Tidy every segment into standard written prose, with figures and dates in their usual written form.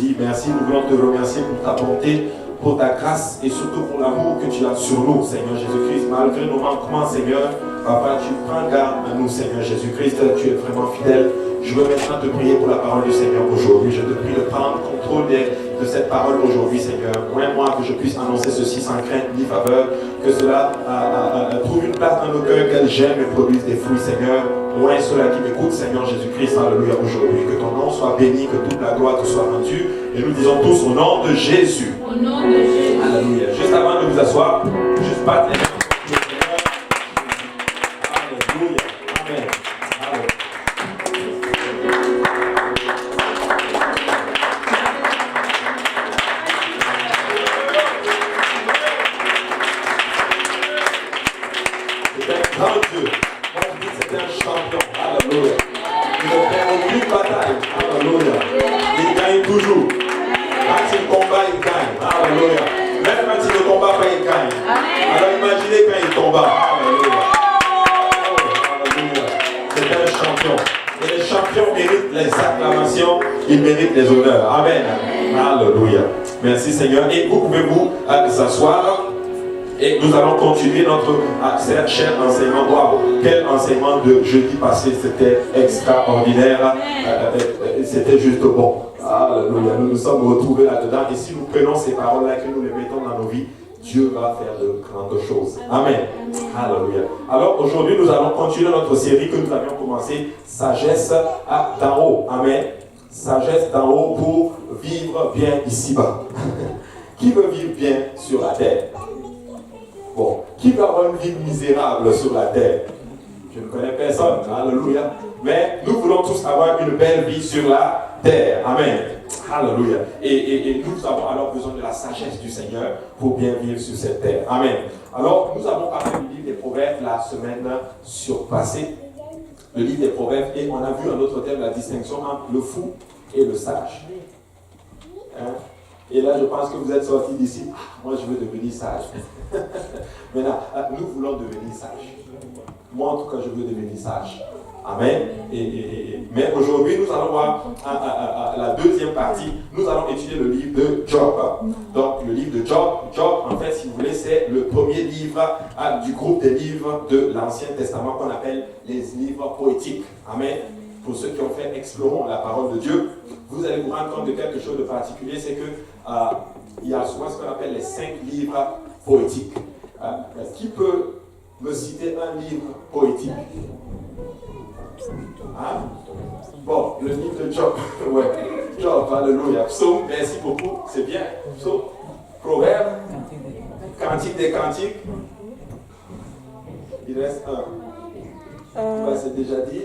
Jésus, merci. Nous voulons te remercier pour ta bonté, pour ta grâce et surtout pour l'amour que tu as sur nous, Seigneur Jésus-Christ. Malgré nos manquements, Seigneur, Papa, tu prends garde à nous, Seigneur Jésus-Christ. Tu es vraiment fidèle. Je veux maintenant te prier pour la parole du Seigneur aujourd'hui. Je te prie de prendre contrôle de cette parole aujourd'hui, Seigneur. Moi, que je puisse annoncer ceci sans crainte ni faveur, que cela trouve une place dans nos cœurs, qu'elle germe et produise des fruits, Seigneur. Moi et ceux-là qui m'écoutent, Seigneur Jésus-Christ, alléluia, aujourd'hui. Que ton nom soit béni, que toute la gloire te soit rendue. Et nous disons tous au nom de Jésus. Au nom de Jésus. Alléluia. Juste avant de vous asseoir, juste battre les mains. Alléluia. Amen. Il mérite les honneurs. Amen. Alléluia. Merci Seigneur. Et vous pouvez vous s'asseoir. Et nous allons continuer notre cher enseignement. Wow, quel enseignement de jeudi passé. C'était extraordinaire. C'était juste bon. Alléluia. Nous nous sommes retrouvés là-dedans. Et si nous prenons ces paroles-là et que nous les mettons dans nos vies, Dieu va faire de grandes choses. Amen. Alléluia. Alors aujourd'hui, nous allons continuer notre série que nous avions commencé, Sagesse d'en haut. Amen. Sagesse d'en haut pour vivre bien ici-bas. Qui veut vivre bien sur la terre? Bon, qui veut avoir une vie misérable sur la terre? Je ne connais personne. Alléluia. Mais nous voulons tous avoir une belle vie sur la terre. Amen. Alléluia. Et nous avons alors besoin de la sagesse du Seigneur pour bien vivre sur cette terre. Amen. Alors, nous avons parlé du livre des Proverbes la semaine surpassée. Le livre des Proverbes, et on a vu un autre thème, la distinction entre le fou et le sage. Hein? Et là, je pense que vous êtes sortis d'ici. Moi, je veux devenir sage. Maintenant, nous voulons devenir sages. Moi, en tout cas, je veux devenir sage. Amen. Mais aujourd'hui, nous allons voir la deuxième partie. Nous allons étudier le livre de Job. Donc, le livre de Job. Job, en fait, si vous voulez, c'est le premier livre du groupe des livres de l'Ancien Testament qu'on appelle les livres poétiques. Amen. Pour ceux qui ont fait Explorons la parole de Dieu, vous allez vous rendre compte de quelque chose de particulier, c'est que il y a souvent ce qu'on appelle les 5 livres poétiques. Qui peut me citer un livre poétique? Hein? Bon, le livre de Job. Ouais. Job, alléluia. Psaume, merci beaucoup, c'est bien. Psaume, Proverbe, Cantique des Cantiques. Il reste un. C'est déjà dit.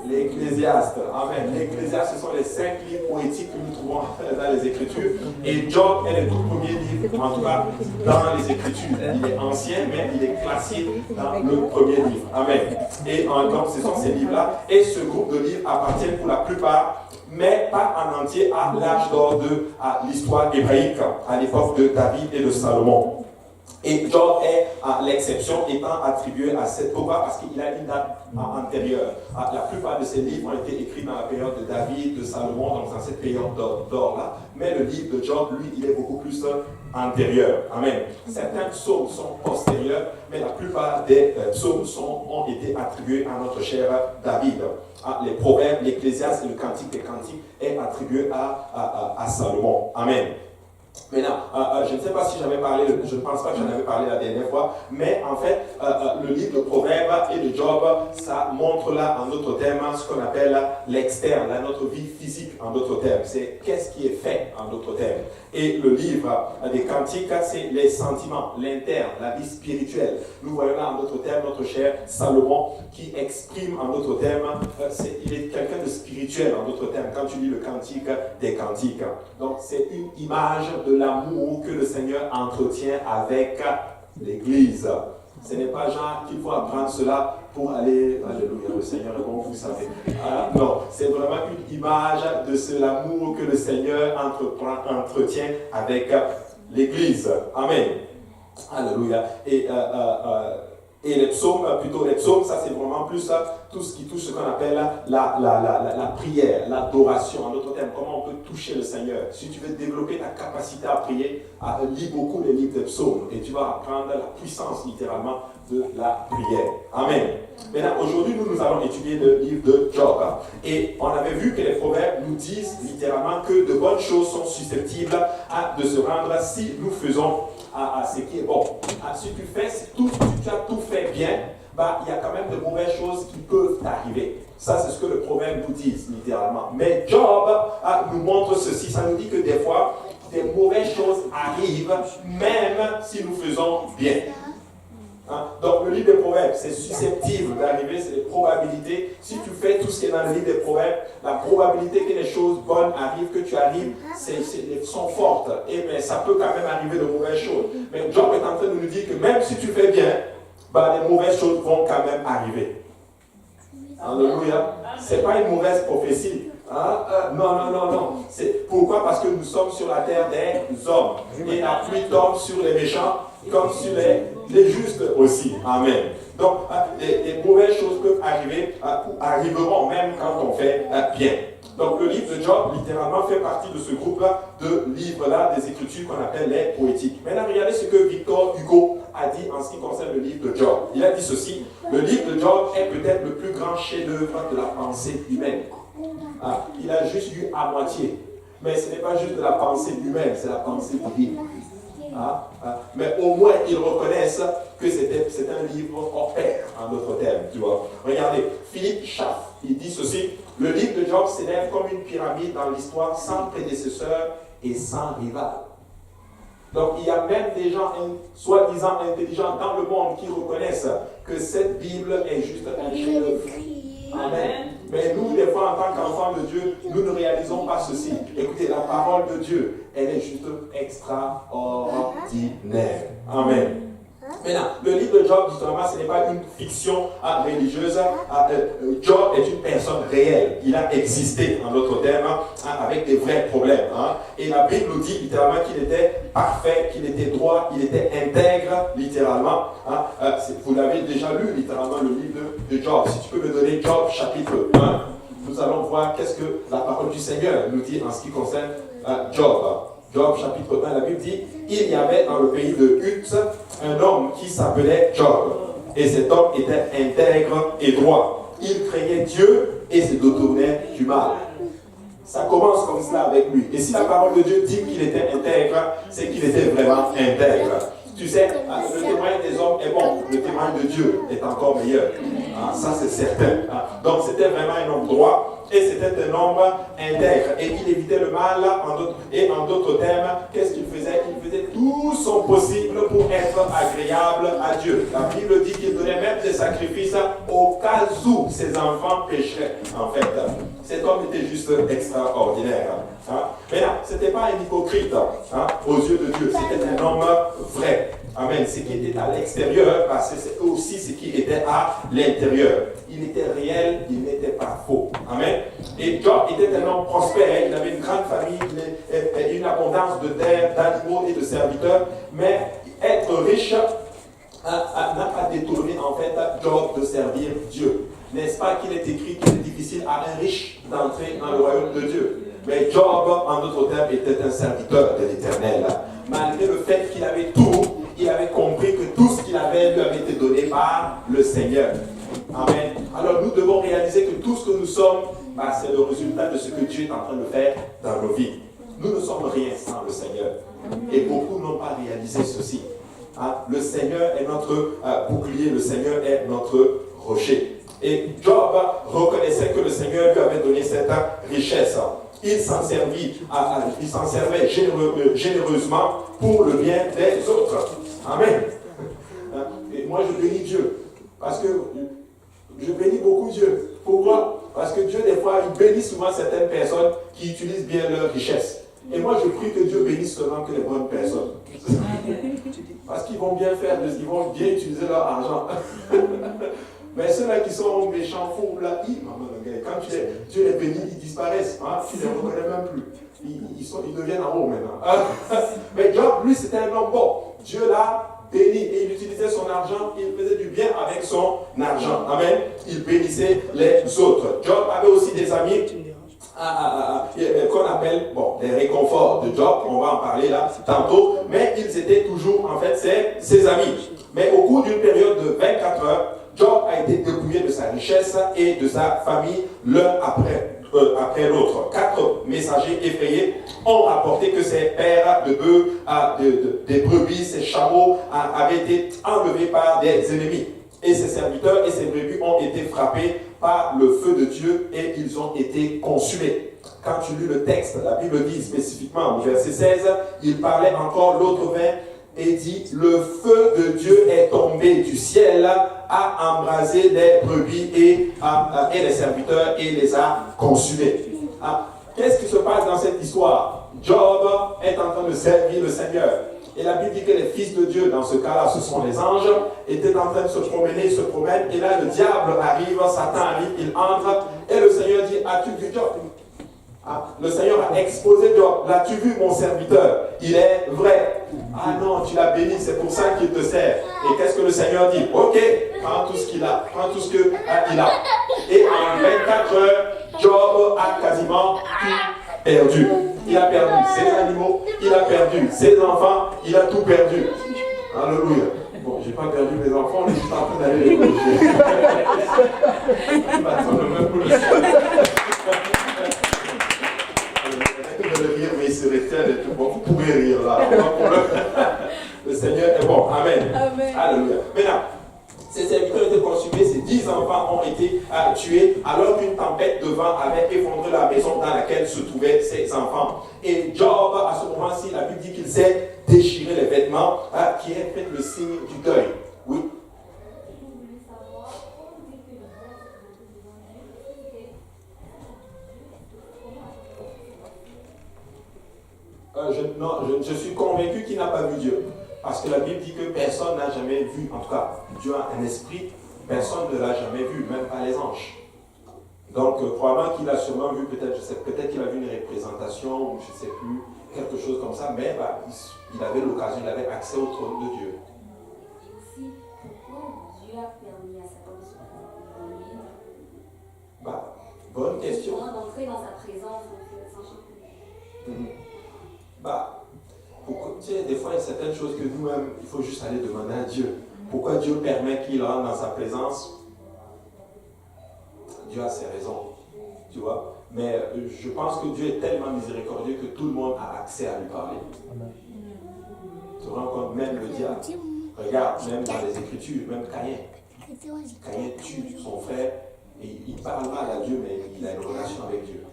L'Ecclésiaste. Amen. L'Ecclésiaste, ce sont les 5 livres poétiques que nous trouvons dans les Écritures. Et Job est le tout premier livre, en tout cas, dans les Écritures. Il est ancien, mais il est classé dans le premier livre. Amen. Et donc, ce sont ces livres-là. Et ce groupe de livres appartient pour la plupart, mais pas en entier, à l'âge d'or de l'histoire hébraïque, à l'époque de David et de Salomon. Et Job est l'exception étant attribué à cette. Pourquoi? Parce qu'il a une date antérieure. La plupart de ces livres ont été écrits dans la période de David, de Salomon, donc dans cette période d'or-là. Mais le livre de Job, lui, il est beaucoup plus antérieur. Amen. Certains psaumes sont postérieurs, mais la plupart des psaumes ont été attribués à notre cher David. Les Proverbes, l'Ecclésiaste et le Cantique des Cantiques est attribué à Salomon. Amen. Maintenant, je ne sais pas si j'avais parlé, je ne pense pas que j'en avais parlé la dernière fois, mais en fait, le livre de Proverbes et de Job, ça montre là, en d'autres termes, ce qu'on appelle l'externe, notre vie physique, en d'autres termes. C'est qu'est-ce qui est fait, en d'autres termes. Et le livre des Cantiques, c'est les sentiments, l'interne, la vie spirituelle. Nous voyons là, en d'autres termes, notre cher Salomon qui exprime, en d'autres termes, il est quelqu'un de spirituel, en d'autres termes, quand tu lis le Cantique des Cantiques. Donc, c'est une image de l'amour que le Seigneur entretient avec l'Église. Ce n'est pas genre qu'il faut apprendre cela pour aller, alléluia, le Seigneur est bon, vous savez. Non, c'est vraiment une image de l'amour que le Seigneur entretient avec l'Église. Amen. Alléluia. Et Et les psaumes, ça c'est vraiment plus tout ce qui touche ce qu'on appelle la prière, l'adoration. En d'autres termes, comment on peut toucher le Seigneur. Si tu veux développer ta capacité à prier, lis beaucoup les livres des psaumes et tu vas apprendre la puissance littéralement de la prière. Amen. Maintenant, aujourd'hui, nous allons étudier le livre de Job. Et on avait vu que les proverbes nous disent littéralement que de bonnes choses sont susceptibles de se rendre si nous faisons à ce qui est bon. Si tu fais tout, tu as tout fait bien, il y a quand même de mauvaises choses qui peuvent t'arriver. Ça, c'est ce que le proverbe nous dit, littéralement. Mais Job nous montre ceci. Ça nous dit que des fois, des mauvaises choses arrivent, même si nous faisons bien. Donc, le livre des proverbes, c'est susceptible d'arriver, c'est des probabilités. Si tu fais tout ce qui est dans le livre des proverbes, la probabilité que les choses bonnes arrivent, que tu arrives, sont fortes. Mais ça peut quand même arriver de mauvaises choses. Mais Job est en train de nous dire que même si tu fais bien, les mauvaises choses vont quand même arriver. Alléluia. Ce n'est pas une mauvaise prophétie. Non. Pourquoi? Parce que nous sommes sur la terre des hommes. Et la pluie tombe sur les méchants comme sur les justes aussi. Amen. Donc, des mauvaises choses peuvent arriver ou arriveront même quand on fait bien. Donc, le livre de Job, littéralement, fait partie de ce groupe-là de livres-là, des écritures qu'on appelle les poétiques. Maintenant, regardez ce que Victor Hugo a dit en ce qui concerne le livre de Job. Il a dit ceci: le livre de Job est peut-être le plus grand chef-d'œuvre de la pensée humaine. Il a juste lu à moitié. Mais ce n'est pas juste de la pensée humaine, c'est la pensée divine. Mais au moins, ils reconnaissent que c'est un livre hors pair, en d'autres termes. Tu vois. Regardez, Philippe Schaff, il dit ceci: le livre de Job s'élève comme une pyramide dans l'histoire, sans prédécesseur et sans rival. Donc, il y a même des gens soi-disant intelligents dans le monde qui reconnaissent que cette Bible est juste un chef-d'œuvre. Amen. Mais nous, des fois, en tant qu'enfants de Dieu, nous ne réalisons pas ceci. Écoutez, la parole de Dieu, elle est juste extraordinaire. Amen. Maintenant, le livre de Job, justement, ce n'est pas une fiction religieuse. Job est une personne réelle. Il a existé, en d'autres termes, avec des vrais problèmes. Et la Bible nous dit littéralement qu'il était parfait, qu'il était droit, il était intègre, littéralement. Vous l'avez déjà lu, littéralement, le livre de Job. Si tu peux me donner Job, chapitre 1, nous allons voir qu'est-ce que la parole du Seigneur nous dit en ce qui concerne Job. Job, chapitre 1, la Bible dit: il y avait dans le pays de Uz un homme qui s'appelait Job. Et cet homme était intègre et droit. Il craignait Dieu et se détournait du mal. Ça commence comme cela avec lui. Et si la parole de Dieu dit qu'il était intègre, c'est qu'il était vraiment intègre. Tu sais, le témoignage des hommes est bon, le témoignage de Dieu est encore meilleur. Ça, c'est certain. Donc, c'était vraiment un homme droit. Et c'était un homme intègre. Et il évitait le mal. En d'autres termes, qu'est-ce qu'il faisait? Il faisait tout son possible pour être agréable à Dieu. La Bible dit qu'il donnait même des sacrifices au cas où ses enfants pécheraient. En fait, cet homme était juste extraordinaire. Mais non, ce n'était pas un hypocrite aux yeux de Dieu. C'était un homme vrai. Amen. Ce qui était à l'extérieur, c'est aussi ce qui était à l'intérieur. Il était réel, il n'était pas faux. Amen. Et Job était un homme prospère. Il avait une grande famille, une abondance de terres, d'animaux et de serviteurs. Mais être riche n'a pas détourné en fait Job de servir Dieu. N'est-ce pas qu'il est écrit qu'il est difficile à un riche d'entrer dans le royaume de Dieu? Mais Job, en d'autres termes, était un serviteur de l'Éternel. Malgré le fait qu'il avait tout, il avait compris que tout ce qu'il avait lui avait été donné par le Seigneur. Amen. Alors nous devons réaliser que tout ce que nous sommes, c'est le résultat de ce que Dieu est en train de faire dans nos vies. Nous ne sommes rien sans le Seigneur. Et beaucoup n'ont pas réalisé ceci. Le Seigneur est notre bouclier, le Seigneur est notre rocher. Et Job reconnaissait que le Seigneur lui avait donné cette richesse. Il s'en servait généreusement pour le bien des autres. Amen. Et moi, je bénis Dieu. Parce que je bénis beaucoup Dieu. Pourquoi? Parce que Dieu, des fois, il bénit souvent certaines personnes qui utilisent bien leur richesse. Et moi, je prie que Dieu bénisse seulement que les bonnes personnes. Parce qu'ils vont bien faire, ils vont bien utiliser leur argent. Mais ceux-là qui sont méchants, fous, là, quand Dieu les bénit, ils disparaissent. Tu ne les reconnais même plus. Ils deviennent en haut maintenant. Mais Job, lui, c'était un homme bon. Dieu l'a béni et il utilisait son argent, il faisait du bien avec son argent. Amen. Il bénissait les autres. Job avait aussi des amis qu'on appelle les réconforts de Job, on va en parler là tantôt, mais ils étaient toujours en fait ses amis. Mais au cours d'une période de 24 heures, Job a été dépouillé de sa richesse et de sa famille l'un après l'autre. 4 messagers effrayés ont rapporté que ses pères de bœufs, des brebis, ses chameaux avaient été enlevés par des ennemis. Et ses serviteurs et ses brebis ont été frappés par le feu de Dieu et ils ont été consumés. Quand tu lis le texte, la Bible dit spécifiquement au verset 16, il parlait encore, l'autre vint et dit, le feu de Dieu est tombé du ciel, a embrasé les brebis et les serviteurs et les a consumés. Qu'est-ce qui se passe dans cette histoire? Job est en train de servir le Seigneur. Et la Bible dit que les fils de Dieu, dans ce cas-là, ce sont les anges, étaient en train de se promener, ils se promènent, et là le diable arrive, Satan arrive, il entre, et le Seigneur dit, as-tu vu Job? Le Seigneur a exposé Job. L'as-tu vu mon serviteur? Il est vrai. Ah non, tu l'as béni, c'est pour ça qu'il te sert. Et qu'est-ce que le Seigneur dit? Ok, prends tout ce qu'il a, prends tout ce qu'il a. Et en 24 heures, Job a quasiment tout perdu. Il a perdu ses animaux, il a perdu ses enfants, il a tout perdu. Alléluia. Bon, j'ai pas perdu mes enfants, on est juste en train d'aller les coucher. Mais il se retiennent et tout. Bon, vous pouvez rire là. Le Seigneur est bon. Amen. Amen. Alléluia. Maintenant, ces serviteurs étaient consumés, ces 10 enfants ont été tués alors qu'une tempête de vent avait effondré la maison dans laquelle se trouvaient ces enfants. Et Job, à ce moment-ci, la Bible dit qu'il s'est déchiré les vêtements qui est fait le signe du deuil. Oui. Je suis convaincu qu'il n'a pas vu Dieu. Parce que la Bible dit que personne n'a jamais vu, en tout cas, Dieu a un esprit, personne ne l'a jamais vu, même pas les anges. Donc, probablement qu'il a sûrement vu, peut-être qu'il a vu une représentation, ou je ne sais plus, quelque chose comme ça, mais il avait l'occasion, il avait accès au trône de Dieu. Pourquoi Dieu a permis à Satan de se présenter dans lui? Bonne question. D'entrer dans sa présence, sans changer. Tu sais, des fois, il y a certaines choses que nous-mêmes, il faut juste aller demander à Dieu. Pourquoi Dieu permet qu'il rentre dans sa présence? Dieu a ses raisons, tu vois. Mais je pense que Dieu est tellement miséricordieux que tout le monde a accès à lui parler. Tu te rends compte, même le diable. Regarde, même dans les Écritures, même Caïn. Caïn tue son frère et il parle mal à Dieu, mais il a une relation avec Dieu.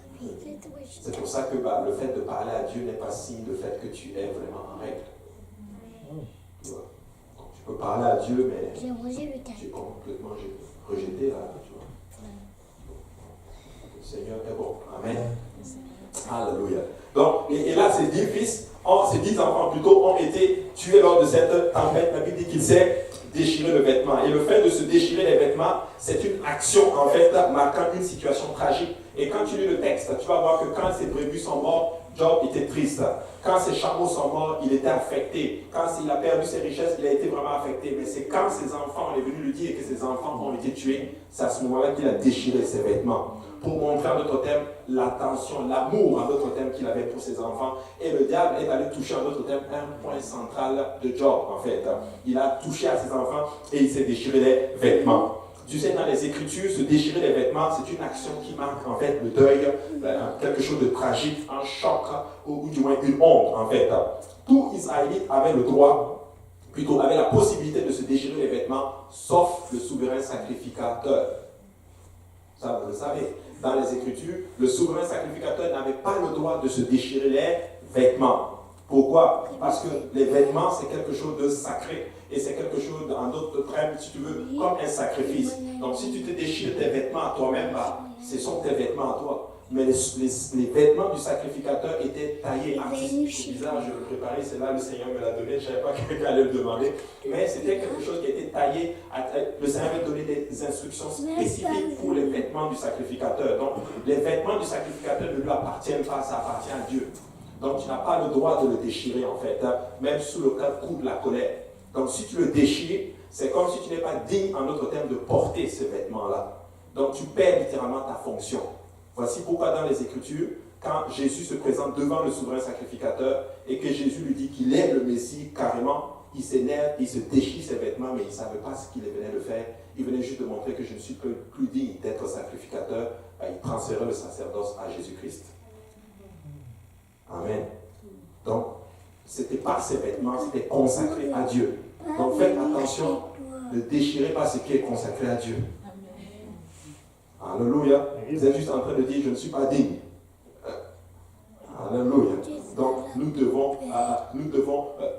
C'est pour ça que le fait de parler à Dieu n'est pas signe de fait que tu es vraiment en règle. Tu vois? Donc, tu peux parler à Dieu, mais tu es complètement rejeté là. Tu vois? Le Seigneur est bon. Amen. Alléluia. Donc, et là, ces 10 fils, ces 10 enfants plutôt, ont été tués lors de cette tempête. La Bible dit qu'il s'est déchiré le vêtement. Et le fait de se déchirer les vêtements, c'est une action en fait marquant une situation tragique. Et quand tu lis le texte, tu vas voir que quand ses brebis sont morts, Job était triste. Quand ses chameaux sont morts, il était affecté. Quand il a perdu ses richesses, il a été vraiment affecté. Mais c'est quand ses enfants, on est venu lui dire que ses enfants ont été tués, c'est à ce moment-là qu'il a déchiré ses vêtements. Pour montrer en d'autres termes l'attention, l'amour en d'autres termes qu'il avait pour ses enfants. Et le diable est allé toucher en d'autres termes un point central de Job en fait. Il a touché à ses enfants et il s'est déchiré les vêtements. Tu sais, dans les Écritures, se déchirer les vêtements, c'est une action qui marque en fait le deuil, quelque chose de tragique, un choc, ou du moins une honte en fait. Tout Israélite avait le droit, plutôt avait la possibilité de se déchirer les vêtements, sauf le souverain sacrificateur. Ça, vous le savez. Dans les Écritures, le souverain sacrificateur n'avait pas le droit de se déchirer les vêtements. Pourquoi? Parce que les vêtements, c'est quelque chose de sacré. Et c'est quelque chose, en d'autres termes, si tu veux, comme un sacrifice. Donc, si tu te déchires tes vêtements à toi-même, ce sont tes vêtements à toi. Mais les vêtements du sacrificateur étaient taillés. C'est bizarre, je le préparais, c'est là le Seigneur me l'a donné. Je ne savais pas que quelqu'un allait le demander. Mais c'était quelque chose qui était taillé. Le Seigneur avait donné des instructions spécifiques pour les vêtements du sacrificateur. Donc, les vêtements du sacrificateur ne lui appartiennent pas, ça appartient à Dieu. Donc, tu n'as pas le droit de le déchirer, en fait, même sous le coup de la colère. Donc si tu le déchires, c'est comme si tu n'es pas digne, en d'autres termes, de porter ce vêtement-là. Donc tu perds littéralement ta fonction. Voici pourquoi dans les Écritures, quand Jésus se présente devant le souverain sacrificateur et que Jésus lui dit qu'il est le Messie, carrément, il s'énerve, il se déchire ses vêtements, mais il ne savait pas ce qu'il venait de faire. Il venait juste de montrer que je ne suis plus digne d'être sacrificateur. Il transférait le sacerdoce à Jésus-Christ. Amen. Donc, ce n'était pas ses vêtements, c'était consacré à Dieu. Donc faites attention, ne déchirez pas ce qui est consacré à Dieu. Alléluia. Vous êtes juste en train de dire, je ne suis pas digne. Alléluia. Donc, nous devons,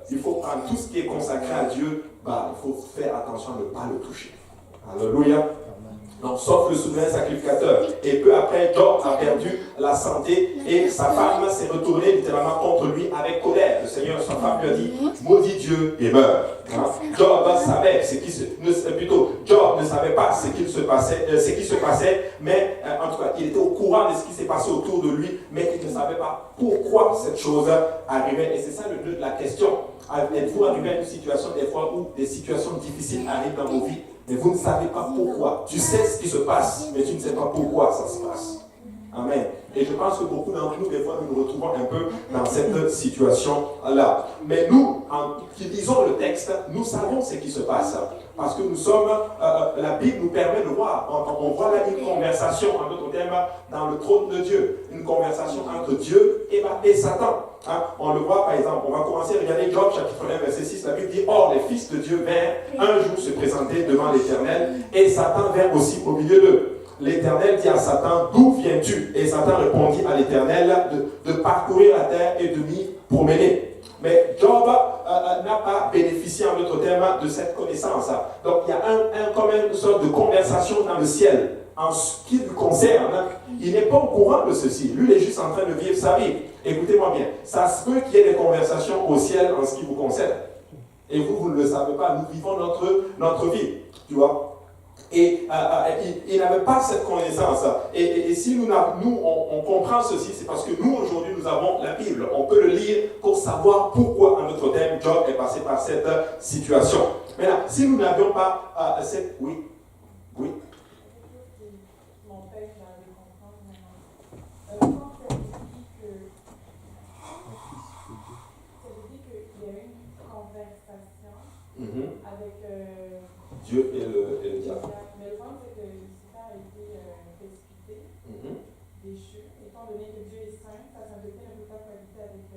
il faut prendre tout ce qui est consacré à Dieu, il faut faire attention à ne pas le toucher. Alléluia. Donc, sauf le souverain sacrificateur. Et peu après, Job a perdu la santé et sa femme s'est retournée littéralement contre lui avec colère. Le Seigneur, sa femme lui a dit, maudit Dieu et meurt. Job savait Job ne savait pas ce qui se passait, mais en tout cas, il était au courant de ce qui s'est passé autour de lui, mais il ne savait pas pourquoi cette chose arrivait. Et c'est ça le nœud de la question. Êtes-vous arrivé à une situation des fois où des situations difficiles arrivent dans vos vies, mais vous ne savez pas pourquoi. Tu sais ce qui se passe, mais tu ne sais pas pourquoi ça se passe. Amen. Et je pense que beaucoup d'entre nous, des fois, nous nous retrouvons un peu dans cette situation-là. Mais nous, qui lisons le texte, nous savons ce qui se passe. Parce que nous sommes, la Bible nous permet de voir. On voit là une conversation, en d'autres termes, dans le trône de Dieu. Une conversation entre Dieu et Satan. On le voit par exemple, on va commencer à regarder Job chapitre 1 verset 6, la Bible dit, or les fils de Dieu vinrent un jour se présenter devant l'Éternel et Satan vint aussi au milieu d'eux. L'Éternel dit à Satan, d'où viens-tu? Et Satan répondit à l'Éternel de parcourir la terre et de m'y promener. Mais Job n'a pas bénéficié en d'autres termes de cette connaissance. Donc il y a comme une sorte de conversation dans le ciel en ce qui le concerne. Il n'est pas au courant de ceci. Lui, il est juste en train de vivre sa vie. Écoutez-moi bien, ça se peut qu'il y ait des conversations au ciel en ce qui vous concerne. Et vous ne le savez pas, nous vivons notre vie, tu vois. Et il n'avait pas cette connaissance. Et si nous on comprend ceci, c'est parce que nous, aujourd'hui, nous avons la Bible. On peut le lire pour savoir pourquoi, en notre thème, Job est passé par cette situation. Maintenant, si nous n'avions pas cette... Oui. Mon père, je l'avais comprendre maintenant. Quand ça dit qu'il y a eu une conversation avec Dieu et le diable. Mais le problème, c'est que Lucifer a été précipité, déchu. Étant donné que Dieu est saint, sa sainteté ne peut pas cohabiter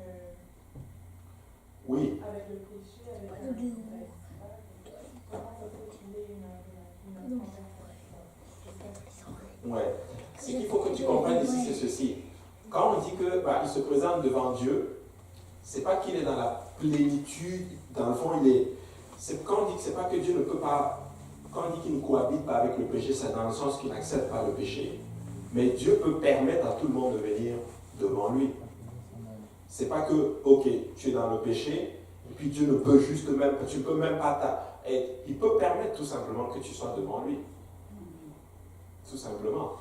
avec le péché, avec Lucifer. Comment ça peut qu'il ait une conversation? Ouais. Ce qu'il faut que tu comprennes ici, c'est ceci. Quand on dit qu'il se présente devant Dieu, c'est pas qu'il est dans la plénitude, dans le fond, quand on dit que c'est pas que Dieu ne peut pas, quand on dit qu'il ne cohabite pas avec le péché, c'est dans le sens qu'il n'accepte pas le péché. Mais Dieu peut permettre à tout le monde de venir devant lui. C'est pas que, ok, tu es dans le péché, et puis Dieu ne peut juste même, tu ne peux même pas il peut permettre tout simplement que tu sois devant lui. Tout simplement.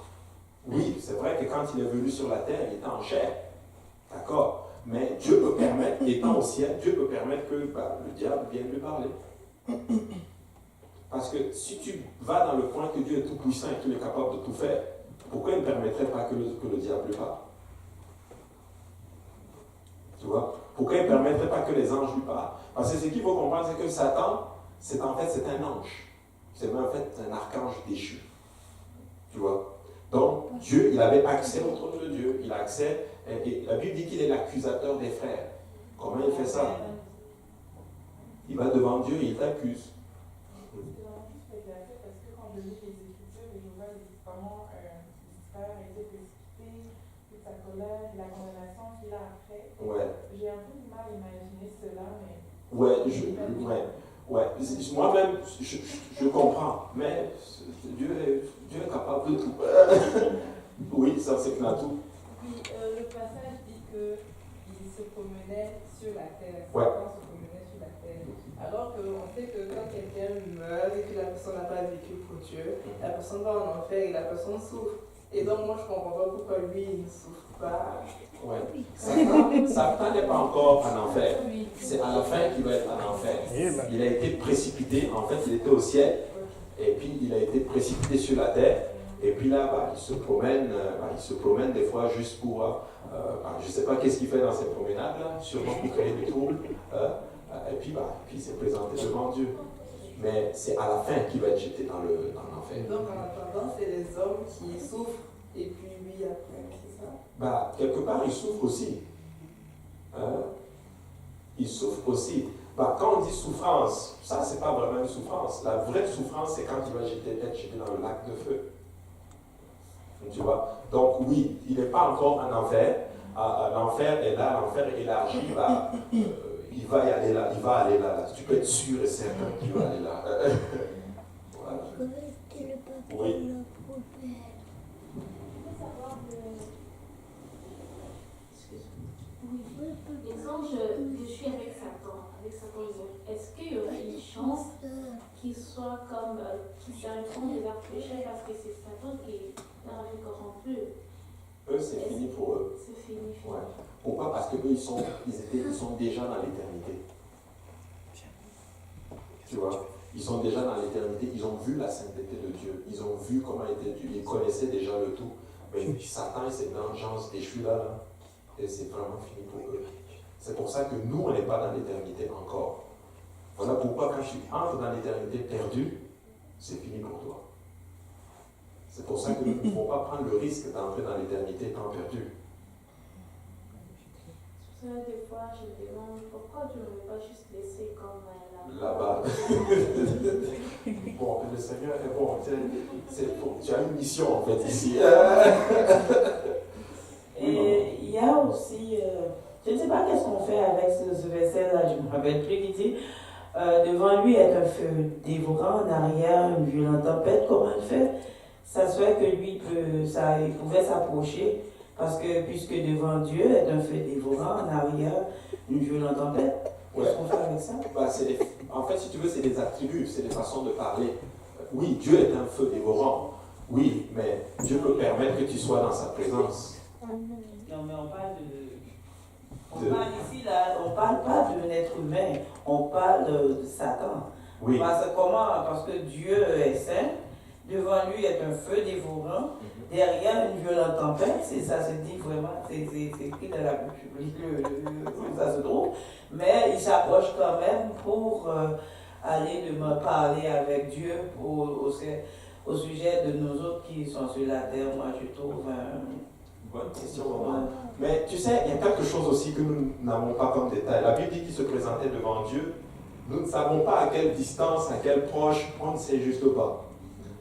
Oui, c'est vrai que quand il est venu sur la terre, il était en chair. D'accord? Mais Dieu peut permettre, étant au ciel, Dieu peut permettre que le diable vienne lui parler. Parce que si tu vas dans le point que Dieu est tout puissant et qu'il est capable de tout faire, pourquoi il ne permettrait pas que le diable lui parle? Tu vois? Pourquoi il ne permettrait pas que les anges lui parlent? Parce que ce qu'il faut comprendre, c'est que Satan, c'est un ange. C'est en fait un archange déchu. Tu vois? Donc, Dieu, il avait accès au trône de Dieu. Il a accès, et la Bible dit qu'il est l'accusateur des frères. Comment il fait ça? Il va devant Dieu et il t'accuse. Parce que quand je lis les Écritures, je vois comment Lucifer a été précipité, toute sa colère, la condamnation qu'il a après. Ouais. J'ai un peu du mal à imaginer cela, mais... Moi-même, je comprends, mais Dieu est capable de tout. Oui, ça c'est clair tout. Oui, le passage dit qu'il se promenait sur la terre. Ouais. Satan se promenait sur la terre. Alors qu'on sait que quand quelqu'un meurt et que la personne n'a pas vécu pour Dieu, la personne va en enfer et la personne souffre. Et donc moi je ne comprends pas pourquoi lui il ne souffre pas. Ouais. Satan n'est pas encore en enfer. C'est à la fin qu'il va être en enfer. Il a été précipité, en fait, il était au ciel, et puis il a été précipité sur la terre. Et puis là, il se promène des fois juste pour, je ne sais pas qu'est-ce qu'il fait dans ces promenades-là, sûrement pour créer du trouble. Et puis il s'est présenté devant Dieu. Mais c'est à la fin qu'il va être jeté dans l'enfer. Donc en attendant, c'est les hommes qui souffrent et puis lui après, c'est ça? Quelque part, il souffre aussi. Il souffre aussi. Quand on dit souffrance, ça, c'est pas vraiment une souffrance. La vraie souffrance, c'est quand il va être jeté dans le lac de feu. Tu vois? Donc oui, il n'est pas encore en enfer. L'enfer est là, l'enfer est élargi. Il va y aller là, il va aller là. Tu peux être sûr et certain qu'il va aller là. Voilà. Oui. Exemple, je suis avec Satan, est-ce qu'il y aurait une chance qu'il soit comme, qu'il s'arrêteront de leur péché parce que c'est Satan qui leur avait corrompu? Eux, c'est fini pour eux. C'est fini. Ouais. Pourquoi? Parce que eux, ils sont déjà dans l'éternité. Tu vois? Ils sont déjà dans l'éternité. Ils ont vu la sainteté de Dieu. Ils ont vu comment était Dieu. Ils connaissaient déjà le tout. Mais Satan et ses vengeances déchues là, et c'est vraiment fini pour eux. C'est pour ça que nous, on n'est pas dans l'éternité encore. Voilà pourquoi quand tu entres dans l'éternité perdue, c'est fini pour toi. C'est pour ça que nous ne pouvons pas prendre le risque d'entrer dans l'éternité étant perdu. Des fois, je me demande pourquoi tu ne veux pas juste laisser comme là-bas. Bon, le Seigneur est bon. Tu as une mission en fait ici. Et il y a aussi, je ne sais pas qu'est-ce qu'on fait avec ce verset-là, je ne me rappelle plus, qui dit devant lui est un feu dévorant, en arrière une violente tempête. Comment il fait? Ça se fait que lui, il pouvait s'approcher, parce que puisque devant Dieu est un feu dévorant, en arrière une violente tempête. Qu'est-ce qu'on fait avec ça? En fait, si tu veux, c'est des attributs, c'est des façons de parler. Oui, Dieu est un feu dévorant. Oui, mais Dieu peut permettre que tu sois dans sa présence. Non, mais on parle ici, là, on ne parle pas d'un être humain, on parle de Satan. Oui. Parce que Dieu est saint, devant lui est un feu dévorant, derrière une violente tempête, ça se dit vraiment, c'est écrit dans la Bible, où ça se trouve, mais il s'approche quand même pour aller parler avec Dieu au sujet de nous autres qui sont sur la terre. Moi, je trouve bonne question. Mais tu sais, il y a quelque chose aussi que nous n'avons pas comme détail. La Bible dit qu'il se présentait devant Dieu. Nous ne savons pas à quelle distance, à quelle proche, on ne sait juste pas.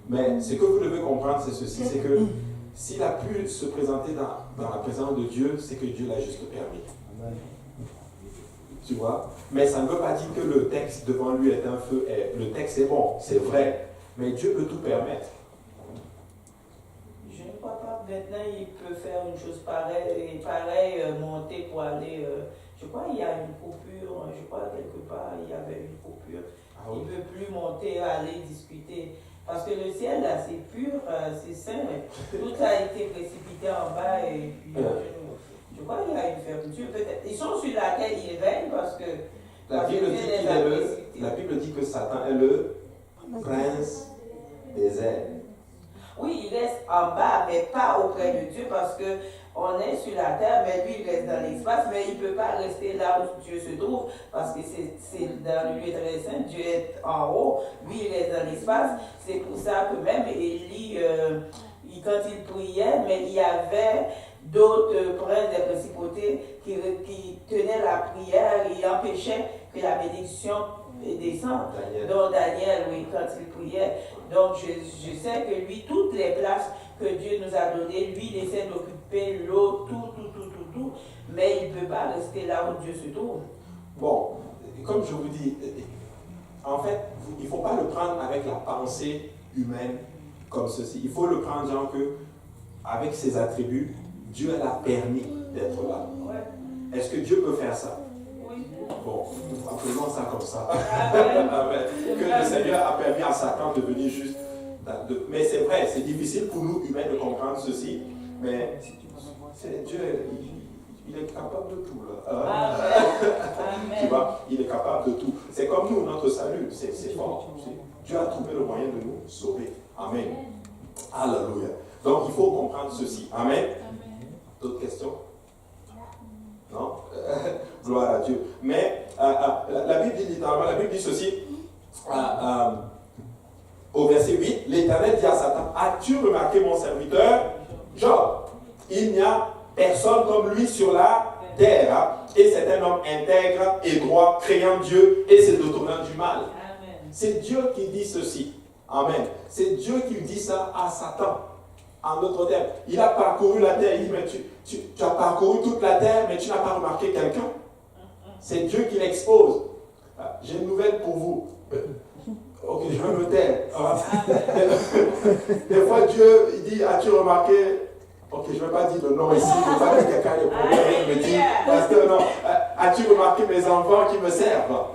Mais ce que vous devez comprendre, c'est ceci, c'est que s'il a pu se présenter dans la présence de Dieu, c'est que Dieu l'a juste permis. Amen. Tu vois? Mais ça ne veut pas dire que le texte devant lui est un feu. Le texte est bon, c'est vrai. Mais Dieu peut tout permettre. Je ne crois pas. Maintenant, il peut faire une chose pareille, monter pour aller. Je crois qu'il y a une coupure. Je crois quelque part, il y avait une coupure. Ah, oui. Il ne peut plus monter, aller discuter. Parce que le ciel, là, c'est pur, c'est saint. Tout a été précipité en bas. Et puis, je crois qu'il y a une fermeture. Peut-être. Ils sont sur laquelle ils règnent parce que. La Bible dit que Satan est le prince des airs. Oui, il reste en bas, mais pas auprès de Dieu, parce que on est sur la terre, mais lui, il reste dans l'espace, mais il ne peut pas rester là où Dieu se trouve, parce que c'est dans le lieu très saint, Dieu est en haut, lui, il reste dans l'espace. C'est pour ça que même Élie, quand il priait, mais il y avait d'autres princes des principautés qui tenaient la prière et empêchaient que la bénédiction descende. Donc Daniel, oui, quand il priait. Donc je sais que lui, toutes les places que Dieu nous a données, lui, il essaie d'occuper l'eau, tout, mais il ne peut pas rester là où Dieu se trouve. Bon, comme je vous dis, en fait, il ne faut pas le prendre avec la pensée humaine comme ceci. Il faut le prendre genre que, avec ses attributs, Dieu l'a permis d'être là. Ouais. Est-ce que Dieu peut faire ça? Oui. Bon, appelons ça comme ça. Que le Seigneur a permis à Satan de venir juste. Mais c'est vrai, c'est difficile pour nous humains de comprendre ceci. Mais Dieu, il est capable de tout. Là. Amen. Tu vois, il est capable de tout. C'est comme nous, notre salut, c'est fort. Dieu a trouvé le moyen de nous sauver. Amen. Alléluia. Donc il faut comprendre ceci. Amen. D'autres questions? Non? Gloire à Dieu. Mais la Bible dit littéralement, la Bible dit ceci, au verset 8, l'Éternel dit à Satan, as-tu remarqué mon serviteur Job? Il n'y a personne comme lui sur la terre, hein? Et c'est un homme intègre et droit, craignant Dieu et se détournant du mal. C'est Dieu qui dit ceci. Amen. C'est Dieu qui dit ça à Satan. En d'autres termes, il a parcouru la terre. Il dit, mais tu as parcouru toute la terre, mais tu n'as pas remarqué quelqu'un. C'est Dieu qui l'expose. J'ai une nouvelle pour vous. Ok, je vais me taire. Des fois, Dieu il dit, as-tu remarqué? Ok, je ne vais pas dire le nom ici, il ne faut pas que quelqu'un ait des problèmes et me dit, parce que non, as-tu remarqué mes enfants qui me servent?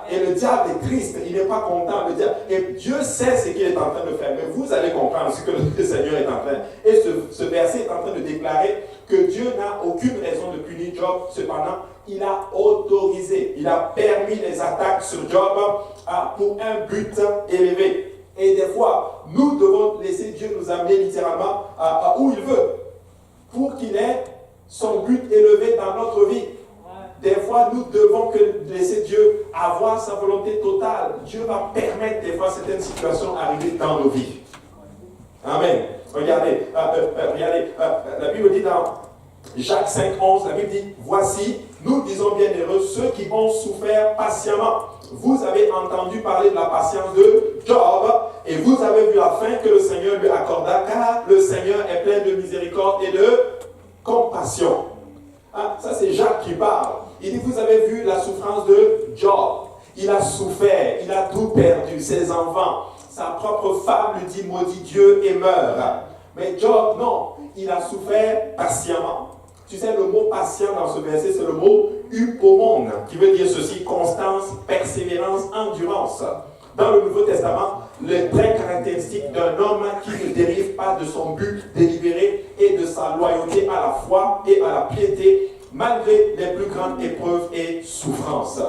Et le diable est triste, il n'est pas content. Le diable, et Dieu sait ce qu'il est en train de faire, mais vous allez comprendre ce que le Seigneur est en train. Et ce verset est en train de déclarer que Dieu n'a aucune raison de punir Job. Cependant, il a autorisé, il a permis les attaques sur Job pour un but élevé. Et des fois, nous devons laisser Dieu nous amener littéralement à où il veut, pour qu'il ait son but élevé dans notre vie. Des fois, nous devons laisser Dieu avoir sa volonté totale. Dieu va permettre des fois certaines situations arriver dans nos vies. Amen. Regardez, la Bible dit dans Jacques 5,11, la Bible dit, voici, nous disons bienheureux ceux qui ont souffert patiemment. Vous avez entendu parler de la patience de Job et vous avez vu la fin que le Seigneur lui accorda, car le Seigneur est plein de miséricorde et de compassion. Ça c'est Jacques qui parle. Il dit, vous avez vu la souffrance de Job. Il a souffert, il a tout perdu, ses enfants. Sa propre femme lui dit, maudit Dieu et meurt. Mais Job, non, il a souffert patiemment. Tu sais, le mot patient dans ce verset, c'est le mot upomone, qui veut dire ceci, constance, persévérance, endurance. Dans le Nouveau Testament, le trait caractéristique d'un homme qui ne dérive pas de son but délibéré et de sa loyauté à la foi et à la piété, malgré les plus grandes épreuves et souffrances.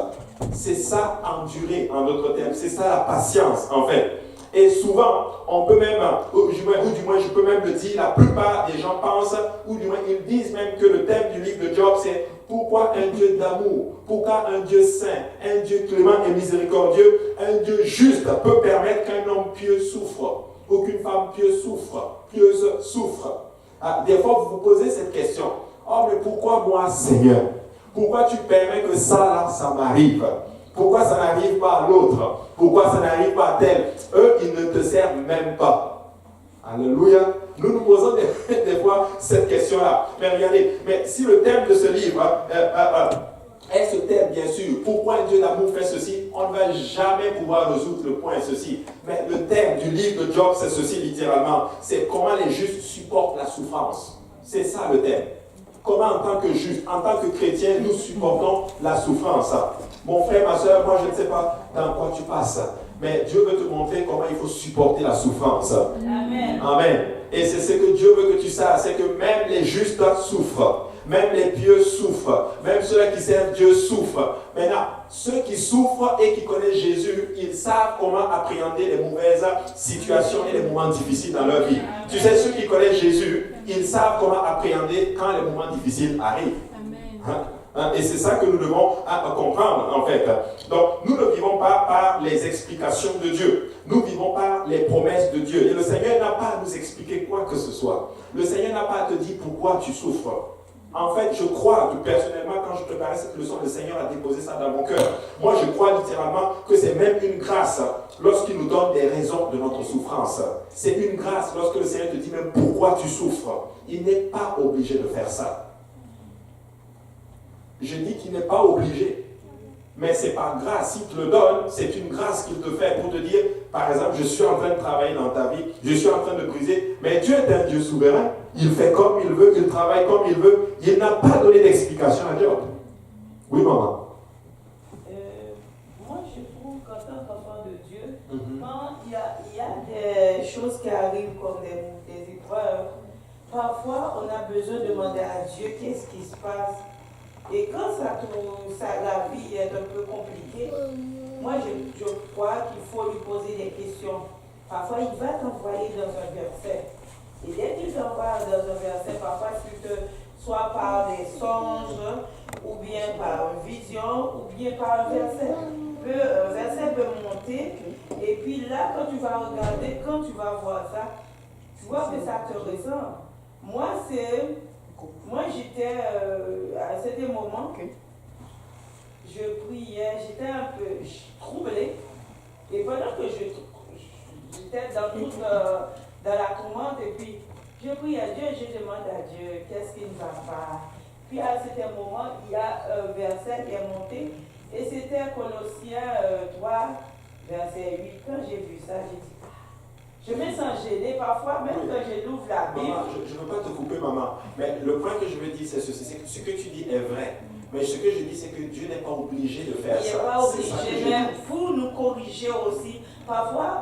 C'est ça, endurer, en d'autres termes. C'est ça la patience, en fait. Et souvent, on peut même, ou du moins je peux même le dire, la plupart des gens pensent, ou du moins ils disent même que le thème du livre de Job, c'est pourquoi un Dieu d'amour, pourquoi un Dieu saint, un Dieu clément et miséricordieux, un Dieu juste peut permettre qu'un homme pieux souffre, ou qu'une femme pieuse souffre. Des fois, vous vous posez cette question, oh mais pourquoi moi Seigneur? Pourquoi tu permets que ça m'arrive? Pourquoi ça n'arrive pas à l'autre? Pourquoi ça n'arrive pas à tel? Eux, ils ne te servent même pas. Alléluia. Nous nous posons des fois cette question-là. Mais regardez, mais si le thème de ce livre est ce thème, bien sûr, pourquoi un Dieu d'amour fait ceci, on ne va jamais pouvoir résoudre le point ceci. Mais le thème du livre de Job, c'est ceci littéralement. C'est comment les justes supportent la souffrance. C'est ça le thème. Comment en tant que juste, en tant que chrétien, nous supportons la souffrance. Mon frère, ma soeur, moi je ne sais pas dans quoi tu passes, mais Dieu veut te montrer comment il faut supporter la souffrance. Amen. Amen. Et c'est ce que Dieu veut que tu saches, c'est que même les justes souffrent, même les pieux souffrent, même ceux qui servent Dieu souffrent. Maintenant, ceux qui souffrent et qui connaissent Jésus, ils savent comment appréhender les mauvaises situations et les moments difficiles dans leur vie. Amen. Tu sais, ceux qui connaissent Jésus, ils savent comment appréhender quand les moments difficiles arrivent. Amen. Et c'est ça que nous devons comprendre en fait. Donc nous ne vivons pas par les explications de Dieu. Nous vivons par les promesses de Dieu. Et le Seigneur n'a pas à nous expliquer quoi que ce soit. Le Seigneur n'a pas à te dire pourquoi tu souffres. En fait, je crois que personnellement, quand je préparais cette leçon, le Seigneur a déposé ça dans mon cœur. Moi, je crois littéralement que c'est même une grâce lorsqu'il nous donne des raisons de notre souffrance. C'est une grâce lorsque le Seigneur te dit même pourquoi tu souffres. Il n'est pas obligé de faire ça. Je dis qu'il n'est pas obligé. Mais c'est par grâce. S'il te le donne, c'est une grâce qu'il te fait pour te dire, par exemple, je suis en train de travailler dans ta vie, je suis en train de briser, mais Dieu est un Dieu souverain. Il fait comme il veut, il travaille comme il veut. Il n'a pas donné d'explication à Job. Oui, maman. Moi, je trouve qu'en tant qu'enfant de Dieu, quand il y a des choses qui arrivent comme des épreuves, parfois on a besoin de demander à Dieu qu'est-ce qui se passe. Et quand la vie est un peu compliquée, moi je crois qu'il faut lui poser des questions. Parfois il va t'envoyer dans un verset. Et dès qu'il t'envoie dans un verset, parfois soit par des songes, ou bien par une vision, ou bien par un verset. Un verset peut monter, et puis là, quand tu vas regarder, quand tu vas voir ça, tu vois que ça te ressemble. Moi, j'étais à un certain moment, je priais, j'étais un peu troublée, et pendant que j'étais dans la tourmente, et puis je prie à Dieu, je demande à Dieu qu'est-ce qui ne va pas. Puis à un certain moment, il y a un verset qui est monté, et c'était Colossiens 3, verset 8. Quand j'ai vu ça, j'ai dit, je me sens gênée parfois, même quand je l'ouvre la Bible. Maman, je ne veux pas te couper, maman, mais le point que je veux dire, c'est ceci, c'est que ce que tu dis est vrai. Mais ce que je dis, c'est que Dieu n'est pas obligé de faire ça. Il n'est pas obligé, mais pour nous corriger aussi. Parfois,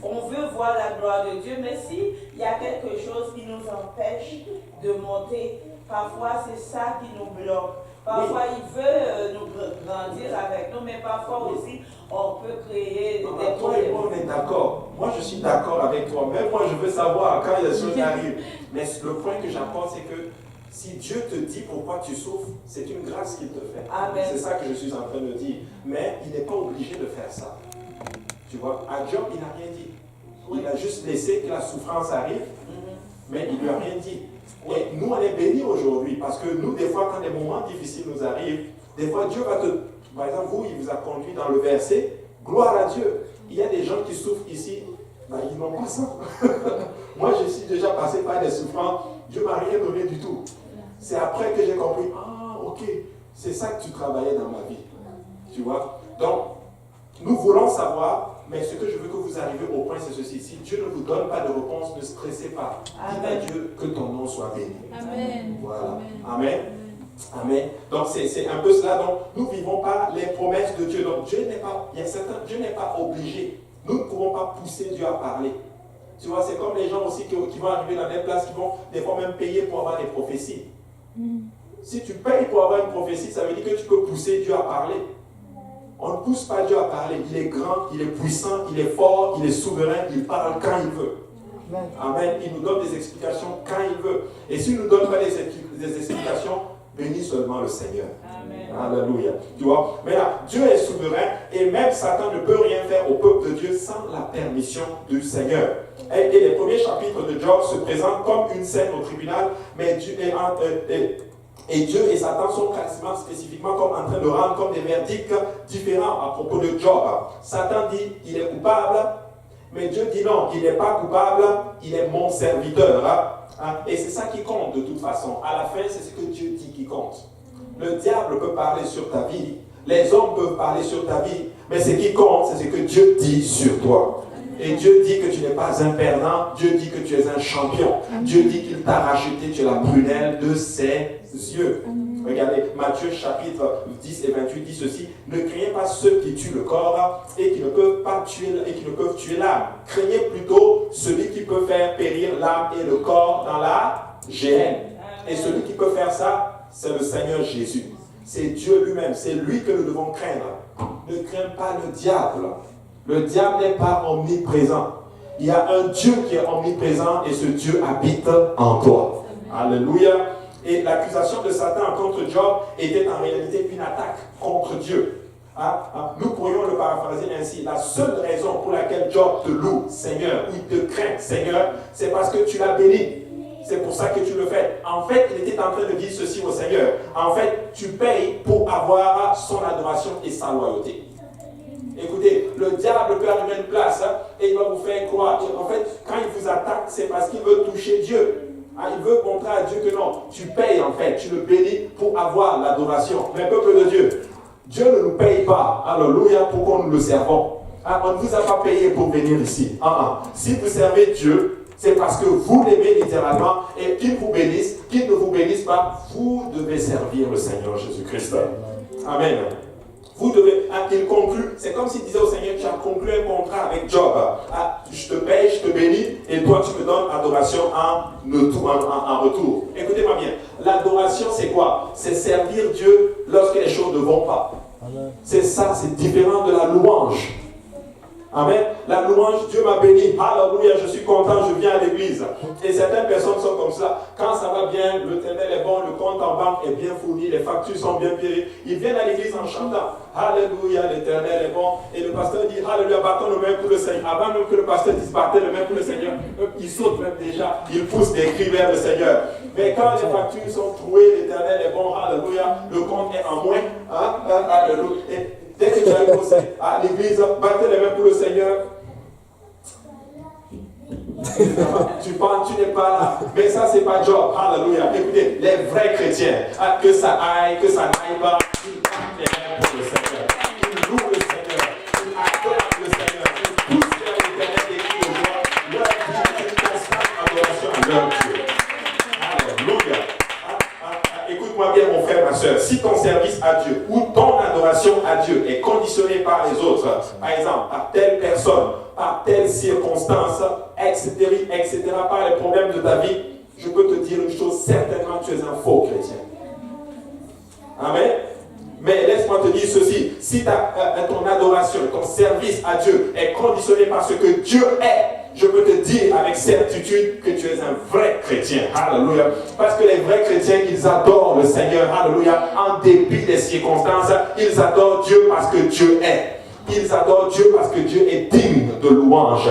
on veut voir la gloire de Dieu, mais s'il y a quelque chose qui nous empêche de monter, parfois c'est ça qui nous bloque. Parfois, il veut nous grandir avec nous, mais parfois aussi, on peut créer des toi problèmes. et moi, on est d'accord. Moi, je suis d'accord avec toi. Même moi, je veux savoir quand il y a des choses qui arrivent. Mais le point que j'apporte, c'est que si Dieu te dit pourquoi tu souffres, c'est une grâce qu'il te fait. Amen. C'est ça que je suis en train de dire. Mais il n'est pas obligé de faire ça. Tu vois, à Job, il n'a rien dit. Il a juste laissé que la souffrance arrive, mais il ne lui a rien dit. Et nous, on est bénis aujourd'hui parce que nous, des fois, quand des moments difficiles nous arrivent, des fois, Dieu va te... Par exemple, vous, il vous a conduit dans le verset, gloire à Dieu. Il y a des gens qui souffrent ici, ils n'ont pas ça. Moi, je suis déjà passé par des souffrances, Dieu ne m'a rien donné du tout. C'est après que j'ai compris, ok, c'est ça que tu travaillais dans ma vie. Tu vois? Donc, nous voulons savoir, mais ce que je veux que vous arriviez au point, c'est ceci. Si Dieu ne vous donne pas de réponse, ne stressez pas. Dites à Dieu que ton nom soit béni. Amen. Voilà. Amen. Amen. Donc, c'est un peu cela. Donc, nous vivons par les promesses de Dieu. Donc, Dieu n'est pas obligé. Nous ne pouvons pas pousser Dieu à parler. Tu vois, c'est comme les gens aussi qui vont arriver dans des places qui vont des fois même payer pour avoir des prophéties. Si tu payes pour avoir une prophétie, ça veut dire que tu peux pousser Dieu à parler. On ne pousse pas Dieu à parler. Il est grand, il est puissant, il est fort, il est souverain, il parle quand il veut. Amen. Il nous donne des explications quand il veut. Et s'il ne nous donne pas des explications, bénis seulement le Seigneur. Amen. Alléluia. Tu vois, mais là, Dieu est souverain et même Satan ne peut rien faire au peuple de Dieu sans la permission du Seigneur. Et les premiers chapitres de Job se présentent comme une scène au tribunal, mais Dieu et Dieu et Satan sont quasiment spécifiquement comme en train de rendre comme des verdicts différents à propos de Job. Satan dit qu'il est coupable, mais Dieu dit non, il n'est pas coupable, il est mon serviteur. Et c'est ça qui compte de toute façon. À la fin, c'est ce que Dieu dit qui compte. Le diable peut parler sur ta vie, les hommes peuvent parler sur ta vie, mais ce qui compte, c'est ce que Dieu dit sur toi. Et Dieu dit que tu n'es pas un perdant, Dieu dit que tu es un champion. Dieu dit qu'il t'a racheté, tu es la prunelle de ses yeux. Regardez, Matthieu chapitre 10 et 28 dit ceci: ne craignez pas ceux qui tuent le corps et qui ne peuvent pas tuer l'âme. Craignez plutôt celui qui peut faire périr l'âme et le corps dans la géhenne. Et celui qui peut faire ça, c'est le Seigneur Jésus. C'est Dieu lui-même, c'est lui que nous devons craindre. Ne crains pas le diable. Le diable n'est pas omniprésent. Il y a un Dieu qui est omniprésent et ce Dieu habite en toi. Alléluia. Et l'accusation de Satan contre Job était en réalité une attaque contre Dieu. Nous pourrions le paraphraser ainsi. La seule raison pour laquelle Job te loue, Seigneur, ou il te craint, Seigneur, c'est parce que tu l'as béni. C'est pour ça que tu le fais. En fait, il était en train de dire ceci au Seigneur. En fait, tu payes pour avoir son adoration et sa loyauté. Écoutez, le diable peut arriver à une place et il va vous faire croire. En fait, quand il vous attaque, c'est parce qu'il veut toucher Dieu. Il veut montrer à Dieu que non, tu payes en fait, tu le bénis pour avoir l'adoration. Mais peuple de Dieu, Dieu ne nous paye pas, alléluia, pour qu'on nous le servons. On ne vous a pas payé pour venir ici. Si vous servez Dieu, c'est parce que vous l'aimez littéralement et qu'il vous bénisse, qu'il ne vous bénisse pas, vous devez servir le Seigneur Jésus-Christ. Amen. Vous devez, il conclut, c'est comme s'il disait au Seigneur, tu as conclu un contrat avec Job. Je te paye, je te bénis, et toi tu me donnes adoration en retour. Écoutez-moi bien, l'adoration c'est quoi? C'est servir Dieu lorsque les choses ne vont pas. C'est ça, c'est différent de la louange. Amen. La louange, Dieu m'a béni. Alléluia, je suis content, je viens à l'église. Et certaines personnes sont comme ça. Quand ça va bien, l'Éternel est bon, le compte en banque est bien fourni, les factures sont bien payées. Ils viennent à l'église en chantant. Alléluia, l'Éternel est bon. Et le pasteur dit, Alléluia, battons le mains pour le Seigneur. Avant même que le pasteur dise, battez le mains pour le Seigneur, ils sautent même déjà. Ils poussent des cris vers le Seigneur. Mais quand les factures sont trouées, l'Éternel est bon. Alléluia, le compte est en moins. Alléluia. Et dès que tu arrives à l'église, battez les mains pour le Seigneur. Tu penses, tu n'es pas là. Mais ça, c'est pas Job. Alléluia. Écoutez, les vrais chrétiens, que ça aille, que ça n'aille pas, ils battent les mains pour le Seigneur. Ils louent le Seigneur. Ils adorent le Seigneur. Ils poussent vers l'Éternel et qui le voient. Leur vie est une constante adoration à leur Dieu. Alléluia. Écoute-moi bien, mon frère, ma soeur. Si ton service à Dieu ou ton adoration à Dieu est conditionné par les autres, par exemple, par telle personne, par telle circonstance, etc., par les problèmes de ta vie, je peux te dire une chose, certainement tu es un faux chrétien. Amen. Mais laisse-moi te dire ceci, si ton adoration, ton service à Dieu est conditionné par ce que Dieu est, je peux te dire avec certitude que tu es un vrai chrétien. Alléluia. Parce que les vrais chrétiens, ils adorent le Seigneur. Alléluia. En dépit des circonstances, ils adorent Dieu parce que Dieu est. Ils adorent Dieu parce que Dieu est digne de louange.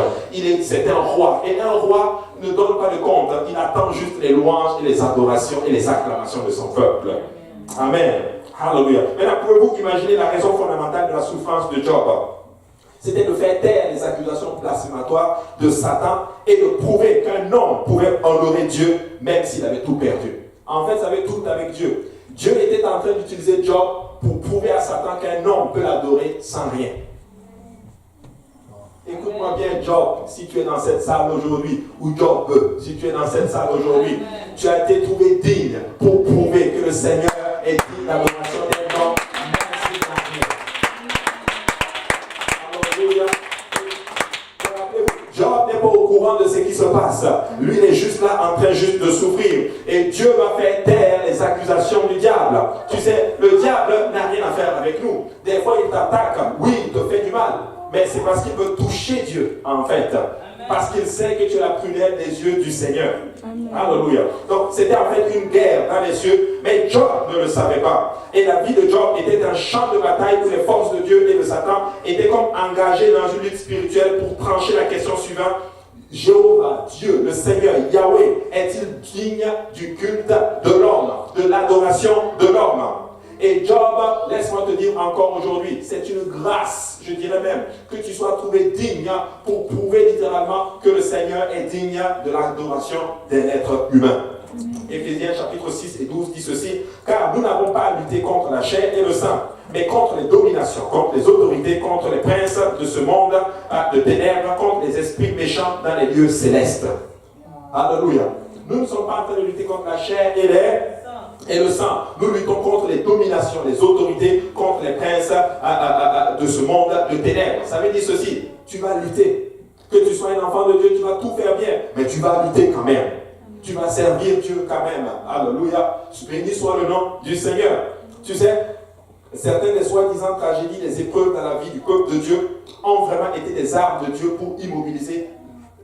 C'est un roi. Et un roi ne donne pas de compte. Il attend juste les louanges et les adorations et les acclamations de son peuple. Amen. Alléluia. Maintenant, pouvez-vous imaginer la raison fondamentale de la souffrance de Job? C'était de faire taire les accusations blasphématoires de Satan et de prouver qu'un homme pouvait honorer Dieu même s'il avait tout perdu. En fait, ça avait tout avec Dieu. Dieu était en train d'utiliser Job pour prouver à Satan qu'un homme peut l'adorer sans rien. Écoute-moi bien, Job, si tu es dans cette salle aujourd'hui, ou Job, si tu es dans cette salle aujourd'hui, tu as été trouvé digne pour prouver que le Seigneur est digne d'adoration d'un homme. Job n'est pas au courant de ce qui se passe. Lui, il est juste là en train juste de souffrir. Et Dieu va faire taire les accusations du diable. Tu sais, le diable n'a rien à faire avec nous. Des fois, il t'attaque. Oui, il te fait du mal. Mais c'est parce qu'il veut toucher Dieu, en fait. Parce qu'il sait que tu es la prunelle des yeux du Seigneur. Amen. Alléluia. Donc, c'était en fait une guerre dans les cieux. Mais Job ne le savait pas. Et la vie de Job était un champ de bataille où les forces de Dieu et de Satan étaient comme engagées dans une lutte spirituelle pour trancher la question suivante. Jéhovah, Dieu, le Seigneur, Yahweh, est-il digne du culte de l'homme, de l'adoration de l'homme? Et Job, laisse-moi te dire encore aujourd'hui, c'est une grâce, je dirais même, que tu sois trouvé digne pour prouver littéralement que le Seigneur est digne de l'adoration d'un être humain. Éphésiens chapitre 6 et 12 dit ceci, car nous n'avons pas à lutter contre la chair et le sang, mais contre les dominations, contre les autorités, contre les princes de ce monde de ténèbres, contre les esprits méchants dans les lieux célestes. Alléluia. Nous ne sommes pas en train de lutter contre la chair et le sang. Nous luttons contre les dominations, les autorités, contre les princes de ce monde de ténèbres. Ça veut dire ceci, tu vas lutter. Que tu sois un enfant de Dieu, tu vas tout faire bien, mais tu vas lutter quand même. Tu vas servir Dieu quand même. Alléluia. Béni soit le nom du Seigneur. Tu sais, certaines des soi-disant tragédies, les épreuves dans la vie du peuple de Dieu ont vraiment été des armes de Dieu pour immobiliser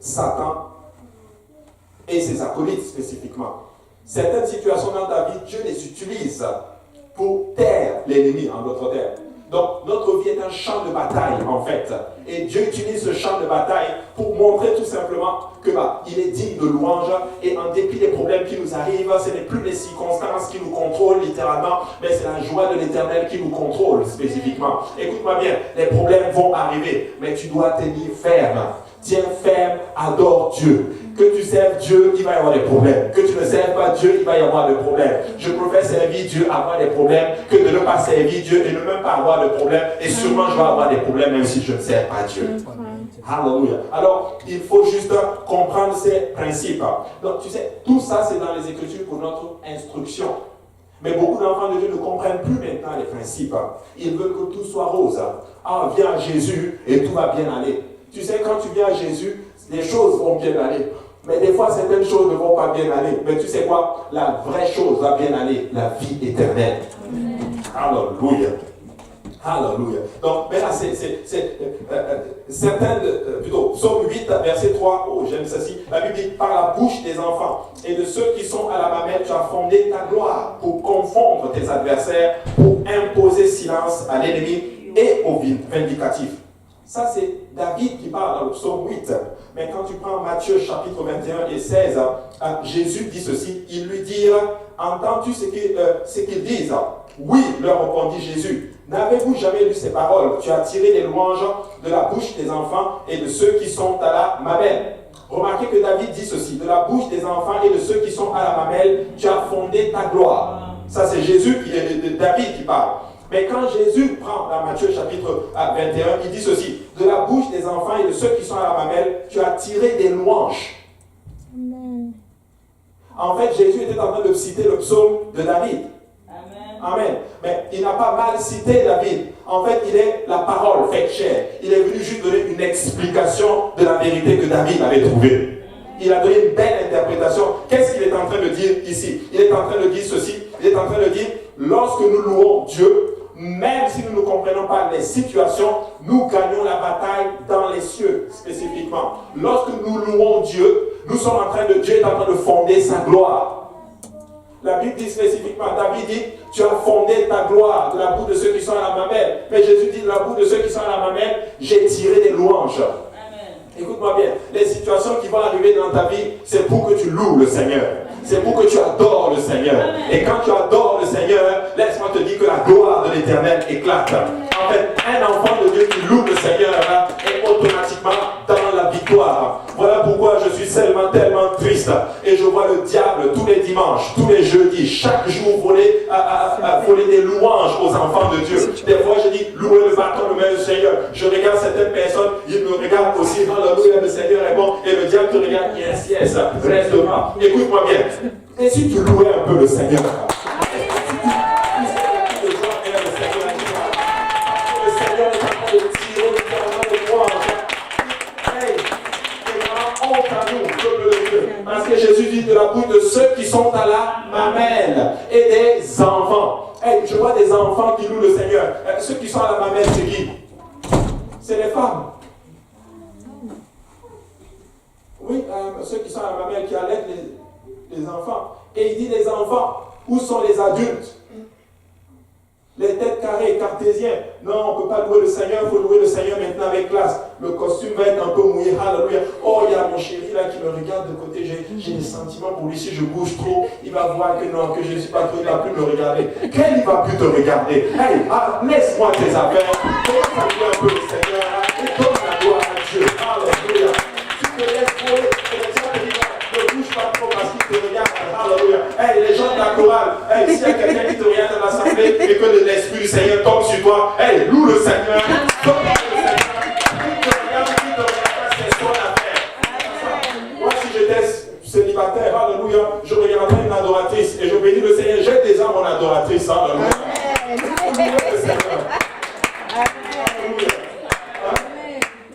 Satan et ses acolytes spécifiquement. Certaines situations dans ta vie, Dieu les utilise pour taire l'ennemi en d'autres termes. Donc, notre vie est un champ de bataille, en fait. Et Dieu utilise ce champ de bataille pour montrer tout simplement que il est digne de louange. Et en dépit des problèmes qui nous arrivent, ce n'est plus les circonstances qui nous contrôlent littéralement, mais c'est la joie de l'Éternel qui nous contrôle spécifiquement. Écoute-moi bien, les problèmes vont arriver, mais tu dois tenir ferme. Tiens ferme, adore Dieu. Que tu serves Dieu, il va y avoir des problèmes. Que tu ne serves pas Dieu, il va y avoir des problèmes. Je préfère servir Dieu, avoir des problèmes, que de ne pas servir Dieu et ne même pas avoir de problèmes. Et sûrement, je vais avoir des problèmes même si je ne sers pas Dieu. Alléluia. Alors, il faut juste comprendre ces principes. Donc, tu sais, tout ça, c'est dans les Écritures pour notre instruction. Mais beaucoup d'enfants de Dieu ne comprennent plus maintenant les principes. Ils veulent que tout soit rose. Ah, viens à Jésus et tout va bien aller. Tu sais, quand tu viens à Jésus, les choses vont bien aller. Mais des fois, certaines choses ne vont pas bien aller. Mais tu sais quoi? La vraie chose va bien aller. La vie éternelle. Alléluia. Alléluia. Donc, mais là, plutôt, Psaume 8, verset 3, oh, j'aime ça ci. La Bible dit, par la bouche des enfants et de ceux qui sont à la mamelle, tu as fondé ta gloire pour confondre tes adversaires, pour imposer silence à l'ennemi et au vindicatif. Ça, c'est David qui parle dans le psaume 8. Mais quand tu prends Matthieu chapitre 21 et 16, Jésus dit ceci, ils lui dirent, entends-tu ce qu'ils disent? Oui, leur répondit Jésus. N'avez-vous jamais lu ces paroles? Tu as tiré des louanges de la bouche des enfants et de ceux qui sont à la mamelle. Remarquez que David dit ceci, de la bouche des enfants et de ceux qui sont à la mamelle, tu as fondé ta gloire. Ça, c'est Jésus qui est de David qui parle. Mais quand Jésus prend dans Matthieu chapitre 21, il dit ceci, de la bouche des enfants et de ceux qui sont à la mamelle, tu as tiré des louanges. Amen. En fait, Jésus était en train de citer le psaume de David. Amen. Mais il n'a pas mal cité David. En fait, il est la parole faite chair. Il est venu juste donner une explication de la vérité que David avait trouvée. Il a donné une belle interprétation. Qu'est-ce qu'il est en train de dire ici? Il est en train de dire ceci. Il est en train de dire, lorsque nous louons Dieu, même si nous ne comprenons pas les situations, nous gagnons la bataille dans les cieux, spécifiquement. Lorsque nous louons Dieu, Dieu est en train de fonder sa gloire. La Bible dit spécifiquement, David dit, tu as fondé ta gloire de la bouche de ceux qui sont à la mamelle. Mais Jésus dit, de la bouche de ceux qui sont à la mamelle, j'ai tiré des louanges. Amen. Écoute-moi bien, les situations qui vont arriver dans ta vie, c'est pour que tu loues le Seigneur. C'est pour que tu adores le Seigneur. Amen. Et quand tu adores le Seigneur, laisse-moi te dire que la gloire de l'Éternel éclate. Amen. En fait, un enfant de Dieu qui loue le Seigneur est automatiquement dans la victoire. Voilà pourquoi je suis tellement triste. Et je vois le diable tous les dimanches, tous les jeudis, chaque jour voler des louanges aux enfants de Dieu. Des fois, je dis, louez le bâton, le maître du Seigneur. Je regarde certaines personnes, ils me regardent aussi, alléluia, le Seigneur est bon. Et le diable te regarde, yes, yes, reste-moi. Écoute-moi bien. Et si tu louais un peu le Seigneur? Parce que Jésus dit de la bouche de ceux qui sont à la mamelle et des enfants. Hey, je vois des enfants qui louent le Seigneur. Ceux qui sont à la mamelle, c'est qui? C'est les femmes. Oui, ceux qui sont à la mamelle, qui allaitent les enfants. Et il dit les enfants, où sont les adultes? Les têtes carrées, cartésiens. Non, on ne peut pas louer le Seigneur, il faut louer le Seigneur maintenant avec classe. Le costume va être un peu mouillé, alléluia. Oh, il y a mon chéri là qui me regarde de côté, j'ai des sentiments pour lui. Si je bouge trop, il va voir que non, que je ne suis pas trop, il ne va plus me regarder. Quel il va plus te regarder? Hey, laisse-moi tes affaires, donne un peu le Seigneur et donne la gloire à Dieu. Alléluia. Tu te laisses voler, et le diable te dit, ne bouge pas trop parce qu'il te regarde. Alléluia. Hey, les gens de la chorale, hey, s'il y a quelqu'un qui te regarde dans l'assemblée et que l'Esprit du Seigneur tombe sur toi, hey, loue le Seigneur, tombe le Seigneur. Qui te regarde, c'est son affaire. Moi, si j'étais célibataire, alléluia, je regarderais une adoratrice et je bénis le Seigneur. J'ai déjà mon adoratrice, alléluia. Le Seigneur. Alléluia.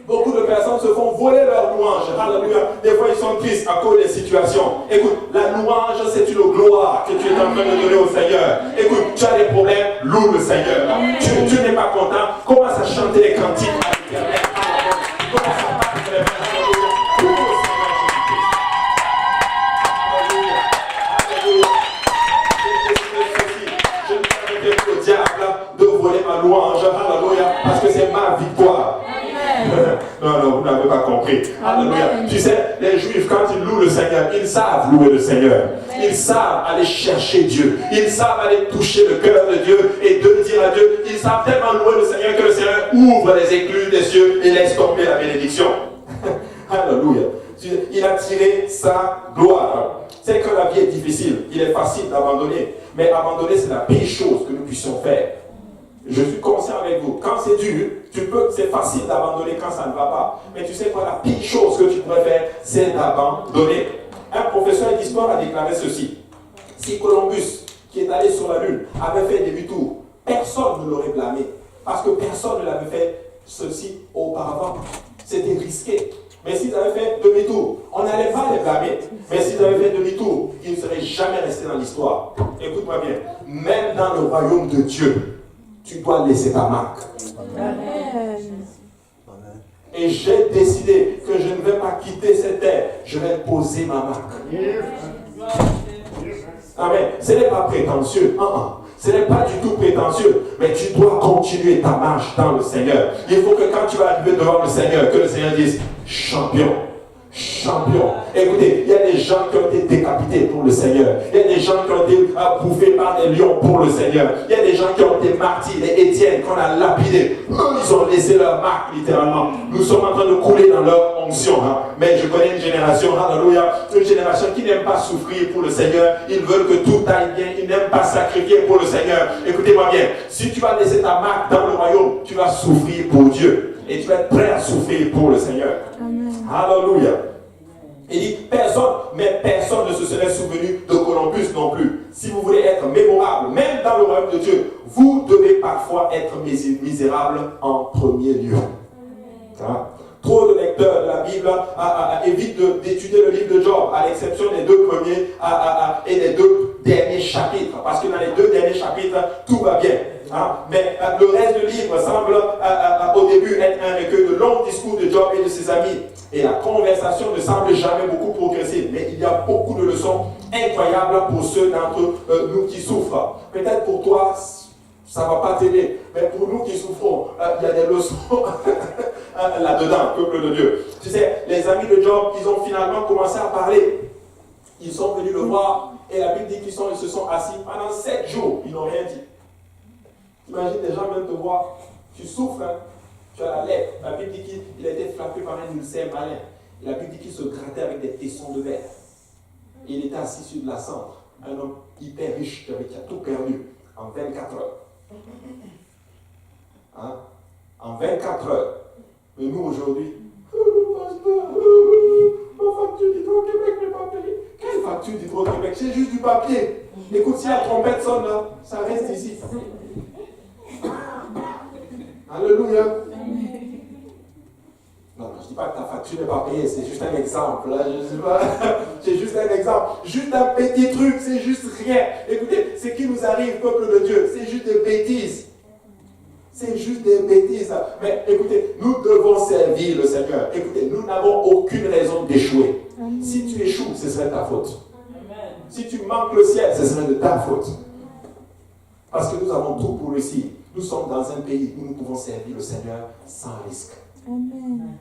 Beaucoup de personnes se font voler leur louange. Alléluia. Des fois, ils sont tristes à cause des situations. Écoute, la louange, c'est une gloire que tu es en train de donner au Seigneur. Écoute, tu as des problèmes, loue le Seigneur. Tu n'es pas content, commence à chanter les cantiques à l'Éternel. Commence à battre les mains. Alléluia. Alléluia. Je ne permettrai plus au diable de voler ma louange. Alléluia. Parce que c'est ma victoire. Non, vous n'avez pas compris. Alléluia. Tu sais, les Juifs, quand ils louent le Seigneur, ils savent louer le Seigneur. Ils savent aller chercher Dieu. Ils savent aller toucher le cœur de Dieu et de dire à Dieu. Ils savent tellement louer le Seigneur que le Seigneur ouvre les écluses des cieux et laisse tomber la bénédiction. Alléluia. Il a tiré sa gloire. C'est que la vie est difficile. Il est facile d'abandonner. Mais abandonner, c'est la pire chose que nous puissions faire. Je suis conscient avec vous. Quand c'est dur, c'est facile d'abandonner quand ça ne va pas. Mais tu sais quoi, la pire chose que tu pourrais faire, c'est d'abandonner. Un professeur d'histoire a déclaré ceci. Si Columbus, qui est allé sur la lune, avait fait demi-tour, personne ne l'aurait blâmé. Parce que personne ne l'avait fait ceci auparavant. C'était risqué. Mais s'ils avaient fait demi-tour, on n'allait pas les blâmer. Mais s'ils avaient fait demi-tour, ils ne seraient jamais restés dans l'histoire. Écoute-moi bien. Même dans le royaume de Dieu, tu dois laisser ta marque. Amen. Et j'ai décidé que je ne vais pas quitter cette terre. Je vais poser ma marque. Amen. Ce n'est pas prétentieux. Ce n'est pas du tout prétentieux. Mais tu dois continuer ta marche dans le Seigneur. Il faut que quand tu vas arriver devant le Seigneur, que le Seigneur dise champion. Champion. Écoutez, il y a des gens qui ont été décapités pour le Seigneur. Il y a des gens qui ont été bouffés par des lions pour le Seigneur. Il y a des gens qui ont été martyrs, les Étienne qu'on a lapidés. Eux, ils ont laissé leur marque littéralement. Nous sommes en train de couler dans leur onction. Mais je connais une génération, alléluia, une génération qui n'aime pas souffrir pour le Seigneur. Ils veulent que tout aille bien. Ils n'aiment pas sacrifier pour le Seigneur. Écoutez-moi bien. Si tu vas laisser ta marque dans le royaume, tu vas souffrir pour Dieu. Et tu vas être prêt à souffrir pour le Seigneur. Amen. Alléluia. Il dit personne ne se serait souvenu de Columbus non plus. Si vous voulez être mémorable, même dans le royaume de Dieu, vous devez parfois être misérable en premier lieu. Trop de lecteurs de la Bible évitent d'étudier le livre de Job, à l'exception des 2 premiers et des 2 derniers chapitres. Parce que dans les 2 derniers chapitres, tout va bien. Mais le reste du livre semble au début être un recueil de longs discours de Job et de ses amis. Et la conversation ne semble jamais beaucoup progresser. Mais il y a beaucoup de leçons incroyables pour ceux d'entre nous qui souffrent. Peut-être pour toi, ça ne va pas t'aider. Mais pour nous qui souffrons, il y a des leçons là-dedans, peuple de Dieu. Tu sais, les amis de Job, ils ont finalement commencé à parler. Ils sont venus le voir. Et la Bible dit qu'ils se sont assis pendant 7 jours. Ils n'ont rien dit. Imagine des gens viennent te voir. Tu souffres, tu as la lèpre. La Bible dit qu'il a été frappé par un ulcère malin. Et la Bible dit qu'il se grattait avec des tessons de verre. Et il était assis sur de la cendre. Un homme hyper riche qui a tout perdu en 24 heures. En 24 heures. Mais nous aujourd'hui, pasteur, ma facture d'Hydro-Québec n'est pas payée. Quelle facture d'Hydro-Québec? C'est juste du papier. Écoute, si la trompette sonne là, ça reste ici. Alléluia. Non, je ne dis pas que ta facture n'est pas payée, c'est juste un exemple. Là, je sais pas. C'est juste un exemple. Juste un petit truc, c'est juste rien. Écoutez, ce qui nous arrive, peuple de Dieu, c'est juste des bêtises. C'est juste des bêtises. Mais écoutez, nous devons servir le Seigneur. Écoutez, nous n'avons aucune raison d'échouer. Si tu échoues, ce serait ta faute. Amen. Si tu manques le ciel, ce serait de ta faute. Parce que nous avons tout pour réussir. Nous sommes dans un pays où nous pouvons servir le Seigneur sans risque. Amen.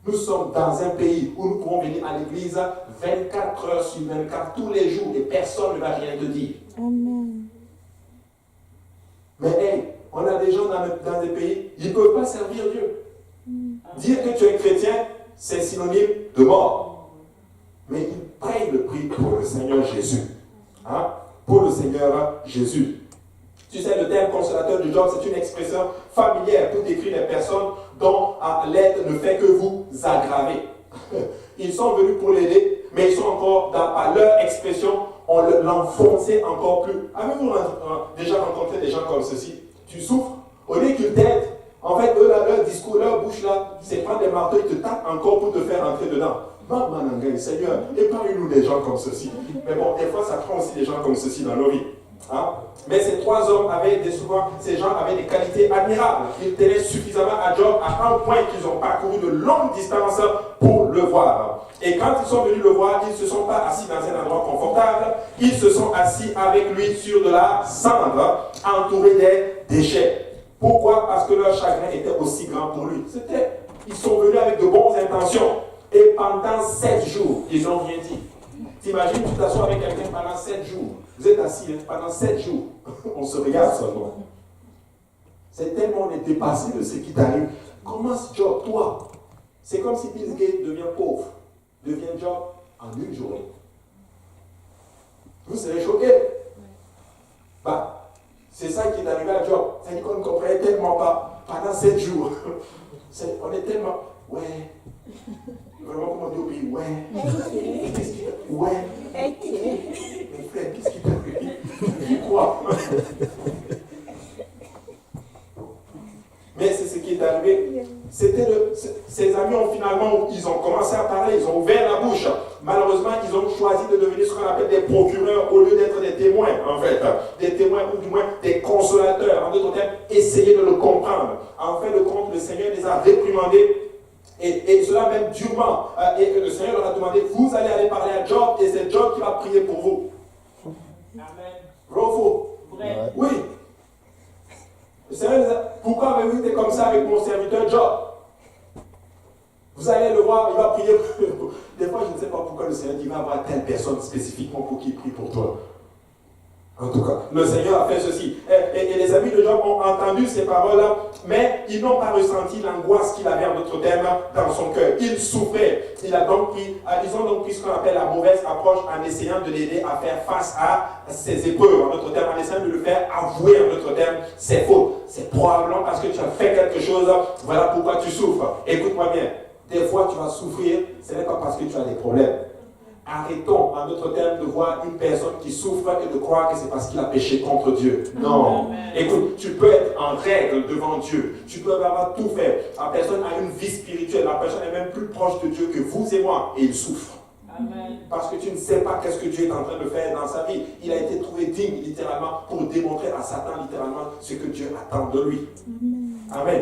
Nous sommes dans un pays où nous pouvons venir à l'église 24 heures sur 24, tous les jours, et personne ne va rien te dire. Amen. Mais hey, on a des gens dans des pays, ils ne peuvent pas servir Dieu. Dire que tu es chrétien, c'est synonyme de mort. Mais ils payent le prix pour le Seigneur Jésus. Pour le Seigneur Jésus. Tu sais, le terme consolateur de Job, c'est une expression familière pour décrire les personnes dont l'aide ne fait que vous aggraver. Ils sont venus pour l'aider, mais ils sont encore par leur expression, on l'enfonçait encore plus. Avez-vous déjà rencontré des gens comme ceci? Tu souffres, au lieu qu'ils t'aident, en fait, eux, là, leur discours, leur bouche, là, c'est prendre des marteaux, ils te tapent encore pour te faire entrer dedans. Seigneur, épargne-nous des gens comme ceci. Mais bon, des fois, ça prend aussi des gens comme ceci dans nos vies. Mais ces 3 hommes souvent, ces gens avaient des qualités admirables. Ils tenaient suffisamment à Job à un point qu'ils ont parcouru de longues distances pour le voir. Et quand ils sont venus le voir, ils ne se sont pas assis dans un endroit confortable, ils se sont assis avec lui sur de la cendre, entourés des déchets. Pourquoi? Parce que leur chagrin était aussi grand pour lui. Ils sont venus avec de bonnes intentions. Et pendant 7 jours, ils n'ont rien dit. T'imagines, tu t'assois avec quelqu'un pendant 7 jours. Vous êtes assis pendant 7 jours. On se regarde seulement. C'est tellement on est dépassé de ce qui t'arrive. Comment Job, toi? C'est comme si Bill Gates devient pauvre. Devient Job en une journée. Vous serez choqués. C'est ça qui est arrivé à Job. C'est-à-dire qu'on ne comprenait tellement pas pendant 7 jours. On est tellement... Ouais. Vraiment, comment on dit? Ouais. Ouais. Mais frère, qu'est-ce qui t'arrive? toi. Mais c'est ce qui est arrivé. Ses amis ils ont commencé à parler, ils ont ouvert la bouche. Malheureusement, ils ont choisi de devenir ce qu'on appelle des procureurs au lieu d'être des témoins, en fait. Des témoins ou du moins des consolateurs. En d'autres termes, essayer de le comprendre. En fin de compte, le Seigneur les a réprimandés. Et cela même durement. Et le Seigneur leur a demandé, vous allez aller parler à Job et c'est Job qui va prier pour vous. Amen. Vrai ou faux? Vrai. Oui. Le Seigneur les a, pourquoi avez-vous été comme ça avec mon serviteur Job? Vous allez le voir, il va prier. Des fois, je ne sais pas pourquoi le Seigneur dit, il va avoir telle personne spécifiquement pour qu'il prie pour toi. En tout cas, le Seigneur a fait ceci. Et les amis de Job ont entendu ces paroles-là, mais ils n'ont pas ressenti l'angoisse qu'il avait en d'autres termes dans son cœur. Il souffrait. Ils ont donc pris ce qu'on appelle la mauvaise approche en essayant de l'aider à faire face à ses épreuves, en d'autres termes, en essayant de le faire avouer, en d'autres termes, ses fautes. C'est probablement parce que tu as fait quelque chose, voilà pourquoi tu souffres. Écoute-moi bien, des fois tu vas souffrir, ce n'est pas parce que tu as des problèmes. Arrêtons, en d'autres termes, de voir une personne qui souffre et de croire que c'est parce qu'il a péché contre Dieu. Non. Amen. Écoute, tu peux être en règle devant Dieu. Tu peux avoir tout fait. La personne a une vie spirituelle. La personne est même plus proche de Dieu que vous et moi. Et il souffre. Amen. Parce que tu ne sais pas qu'est-ce que Dieu est en train de faire dans sa vie. Il a été trouvé digne, littéralement, pour démontrer à Satan, littéralement, ce que Dieu attend de lui. Amen.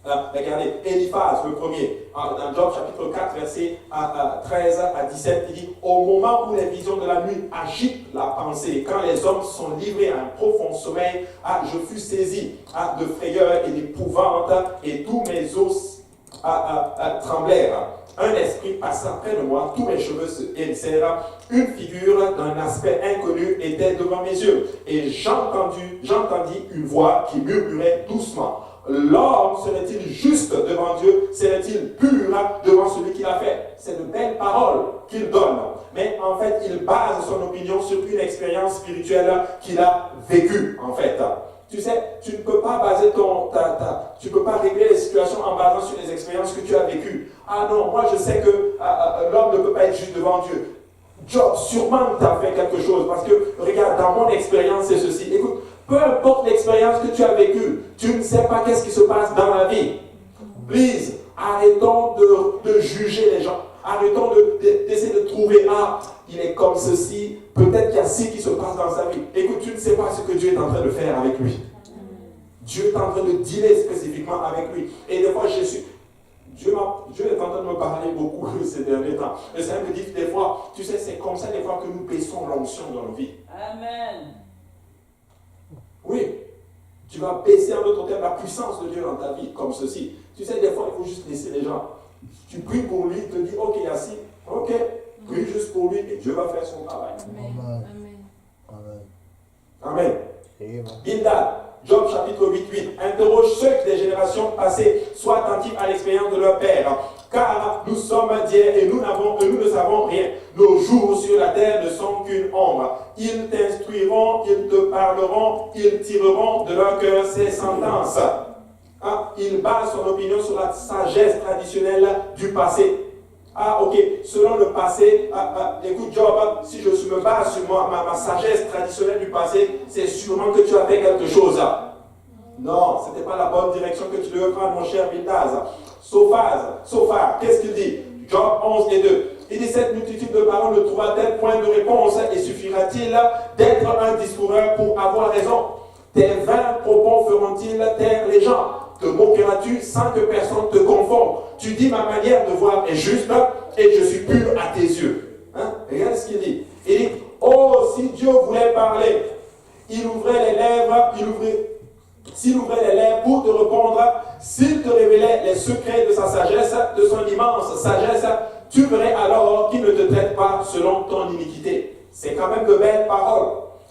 Regardez, Eliphaz, le premier, dans Job chapitre 4, verset 13 à 17, il dit, au moment où les visions de la nuit agitent la pensée, quand les hommes sont livrés à un profond sommeil, je fus saisi de frayeur et d'épouvante, et tous mes os tremblèrent. Un esprit passa près de moi, tous mes cheveux se hérissèrent, une figure d'un aspect inconnu était devant mes yeux, et j'entendis une voix qui murmurait doucement. L'homme serait-il juste devant Dieu? Serait-il pur devant celui qui l'a fait? C'est de belles paroles qu'il donne. Mais en fait, il base son opinion sur une expérience spirituelle qu'il a vécue, en fait. Tu sais, tu ne peux pas baser tu ne peux pas régler les situations en basant sur les expériences que tu as vécues. Ah non, moi je sais que l'homme ne peut pas être juste devant Dieu. Job, sûrement tu as fait quelque chose. Parce que, regarde, dans mon expérience, c'est ceci. Écoute, peu importe l'expérience que tu as vécue, tu ne sais pas qu'est-ce qui se passe dans la vie. Please, arrêtons de juger les gens. Arrêtons d'essayer de trouver, il est comme ceci, peut-être qu'il y a ci qui se passe dans sa vie. Écoute, tu ne sais pas ce que Dieu est en train de faire avec lui. Dieu est en train de dealer spécifiquement avec lui. Et des fois, Dieu est en train de me parler beaucoup ces derniers temps. Le Seigneur me dit des fois, tu sais, c'est comme ça des fois que nous baissons l'onction dans nos vies. Amen. Oui, tu vas baisser en d'autres termes la puissance de Dieu dans ta vie, comme ceci. Tu sais, des fois, il faut juste laisser les gens. Tu pries pour lui, il te dit, ok, assis, ok, prie juste pour lui et Dieu va faire son travail. Amen. Amen. Amen. Bildad, Job chapitre 8, interroge ceux des générations passées, soient attentifs à l'expérience de leur père. Car nous sommes d'hier et nous ne savons rien. Nos jours sur la terre ne sont qu'une ombre. Ils t'instruiront, ils te parleront, ils tireront de leur cœur ces sentences. Il base son opinion sur la sagesse traditionnelle du passé. Ok, selon le passé, écoute Job, si je me base sur ma sagesse traditionnelle du passé, c'est sûrement que tu as fait quelque chose. Non, ce n'était pas la bonne direction que tu devais prendre, mon cher Bildad. Sophar, qu'est-ce qu'il dit? Job 11 et 2. Il dit, cette multitude de paroles ne trouva-t-elle point de réponse et suffira-t-il d'être un discoureur pour avoir raison? Tes vains propos feront-ils taire les gens? Te moqueras-tu sans que personne te confonde? Tu dis, ma manière de voir est juste et je suis pur à tes yeux. Regarde ce qu'il dit. Il dit, oh, si Dieu voulait parler, il ouvrait les lèvres, s'il ouvrait les lèvres pour te répondre, s'il te révélait les secrets de sa sagesse, de son immense sagesse, tu verrais alors qu'il ne te traite pas selon ton iniquité. C'est quand même de belles paroles.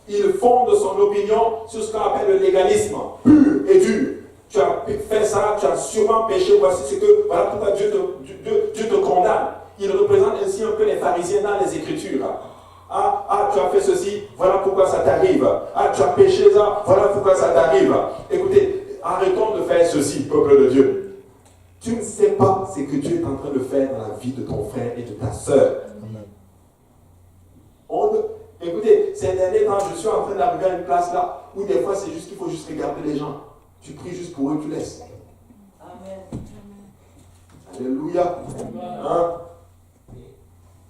Il fonde son opinion sur ce qu'on appelle le légalisme, pur et dur. Tu as fait ça, tu as sûrement péché, voici ce que, voilà pourquoi Dieu te condamne. Il représente ainsi un peu les pharisiens dans les Écritures. Tu as fait ceci, voilà pourquoi ça t'arrive. Tu as péché ça, voilà pourquoi ça t'arrive. Écoutez, arrêtons de faire ceci, peuple de Dieu. Tu ne sais pas ce que Dieu est en train de faire dans la vie de ton frère et de ta sœur. Écoutez, ces derniers temps, je suis en train d'arriver à une place là où des fois c'est juste qu'il faut juste regarder les gens. Tu pries juste pour eux, tu laisses. Amen. Alléluia. Hein?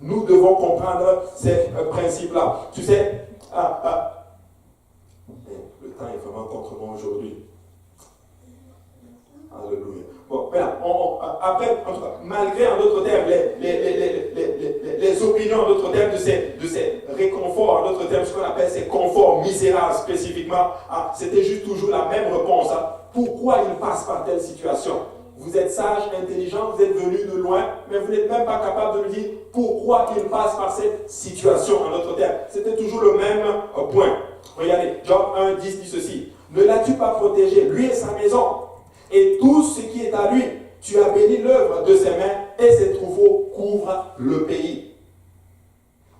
Nous devons comprendre ces principes-là. Tu sais, le temps est vraiment contre moi aujourd'hui. Alléluia. Bon, après, en tout cas, malgré en d'autres termes, les opinions en d'autres termes de ces réconforts, en d'autres termes, ce qu'on appelle ces conforts misérables spécifiquement, c'était juste toujours la même réponse. Pourquoi il passe par telle situation? Vous êtes sage, intelligent, vous êtes venu de loin, mais vous n'êtes même pas capable de me dire pourquoi il passe par cette situation, en d'autres termes. C'était toujours le même point. Regardez, Job 1, 10 dit ceci. Ne l'as-tu pas protégé, lui et sa maison, et tout ce qui est à lui? Tu as béni l'œuvre de ses mains, et ses troupeaux couvrent le pays.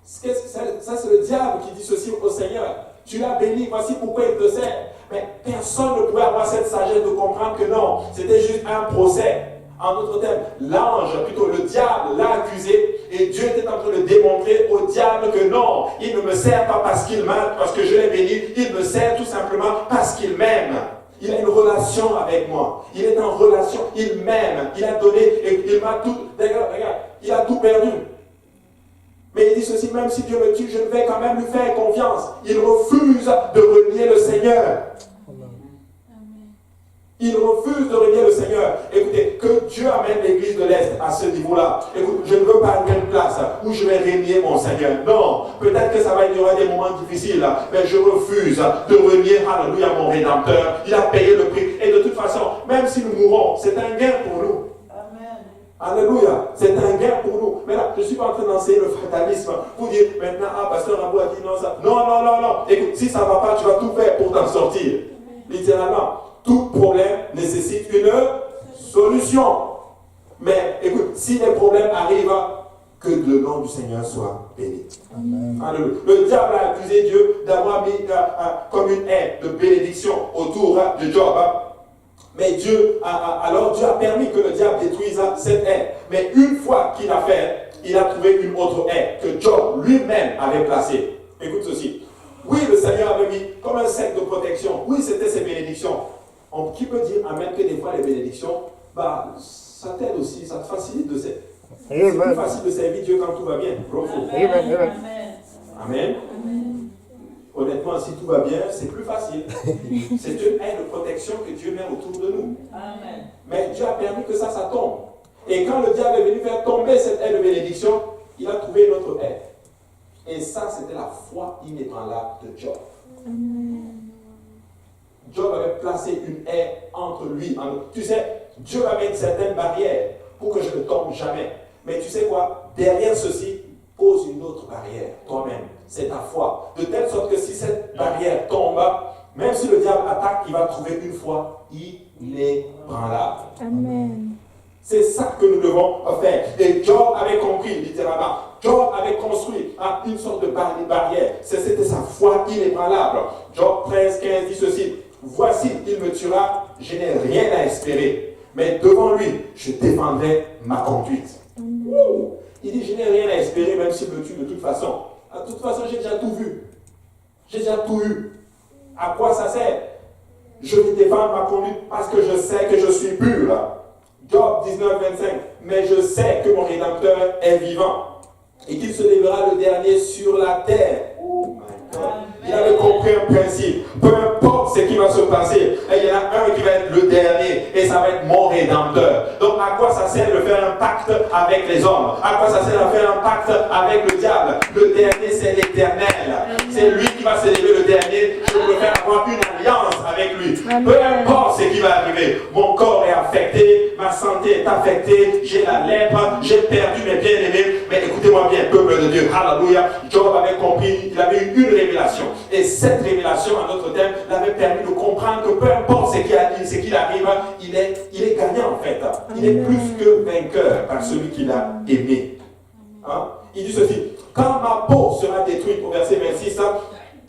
Ça, c'est le diable qui dit ceci au Seigneur. Tu l'as béni, voici pourquoi il te sert. Mais personne ne pouvait avoir cette sagesse de comprendre que non, c'était juste un procès. En d'autres termes, l'ange, plutôt le diable, l'a accusé et Dieu était en train de démontrer au diable que non, il ne me sert pas parce qu'il m'aime, parce que je l'ai béni, il me sert tout simplement parce qu'il m'aime. Il a une relation avec moi. Il est en relation, il m'aime, il a donné et il m'a tout. D'ailleurs, regarde, il a tout perdu. Mais il dit ceci, même si Dieu me tue, je vais quand même lui faire confiance. Il refuse de renier le Seigneur. Il refuse de renier le Seigneur. Écoutez, que Dieu amène l'église de l'Est à ce niveau-là. Écoute, je ne veux pas être une place où je vais renier mon Seigneur. Non, peut-être que il y aura des moments difficiles, mais je refuse de renier, alléluia, mon Rédempteur. Il a payé le prix. Et de toute façon, même si nous mourons, c'est un gain pour nous. Alléluia, c'est un gain pour nous. Mais là, je ne suis pas en train d'enseigner le fatalisme pour dire maintenant, pasteur Rabou a dit non, ça. Non. Écoute, si ça ne va pas, tu vas tout faire pour t'en sortir. Littéralement, tout problème nécessite une solution. Mais écoute, si les problèmes arrivent, que le nom du Seigneur soit béni. Alléluia. Le diable a accusé Dieu d'avoir mis comme une haie de bénédiction autour de Job. Mais Dieu a permis que le diable détruise cette haie. Mais une fois qu'il a fait, il a trouvé une autre haie que Job lui-même avait placée. Écoute ceci. Oui, le Seigneur avait mis comme un cercle de protection. Oui, c'était ses bénédictions. Qui peut dire amen que des fois les bénédictions, ça t'aide aussi, ça te facilite de servir. C'est plus facile de servir Dieu quand tout va bien. Amen. Amen. Honnêtement, si tout va bien, c'est plus facile. C'est une haie de protection que Dieu met autour de nous. Amen. Mais Dieu a permis que ça tombe. Et quand le diable est venu faire tomber cette haie de bénédiction, il a trouvé une autre haie. Et ça, c'était la foi inébranlable de Job. Job avait placé une haie entre lui. Tu sais, Dieu avait une certaine barrière pour que je ne tombe jamais. Mais tu sais quoi? Derrière ceci, pose une autre barrière, toi-même. C'est ta foi. De telle sorte que si cette barrière tombe, même si le diable attaque, il va trouver une foi inébranlable. Amen. C'est ça que nous devons faire. Et Job avait compris, littéralement. Job avait construit une sorte de barrière. C'était sa foi inébranlable. Job 13, 15 dit ceci. Voici, il me tuera, je n'ai rien à espérer. Mais devant lui, je défendrai ma conduite. Il dit, je n'ai rien à espérer, même s'il me tue de toute façon. De toute façon, j'ai déjà tout vu. J'ai déjà tout eu. À quoi ça sert? Je vais défendre ma conduite parce que je sais que je suis pur. Job 19, 25. Mais je sais que mon Rédempteur est vivant et qu'il se lèvera le dernier sur la terre. Oh my God. Il avait compris un principe. Peu importe ce qui va se passer, il y en a un qui va être le dernier et ça va être mon Rédempteur. Donc à quoi ça sert de faire un pacte avec les hommes? À quoi ça sert de faire un pacte avec le diable? Le dernier, c'est l'Éternel. C'est lui qui va se lever le dernier. Je préfère avoir une alliance avec lui. Peu importe ce qui va arriver. Mon corps est affecté, ma santé est affectée, j'ai la lèpre, j'ai perdu mes bien-aimés. Mais écoutez-moi bien, peuple de Dieu. Alléluia. Job avait compris, il avait eu une révélation. Et cette révélation, en d'autres termes, l'avait permis de comprendre que peu importe ce qu'il arrive, il est gagnant en fait. Il est plus que vainqueur par celui qui l'a aimé. Il dit ceci. Quand ma peau sera détruite, au verset 26,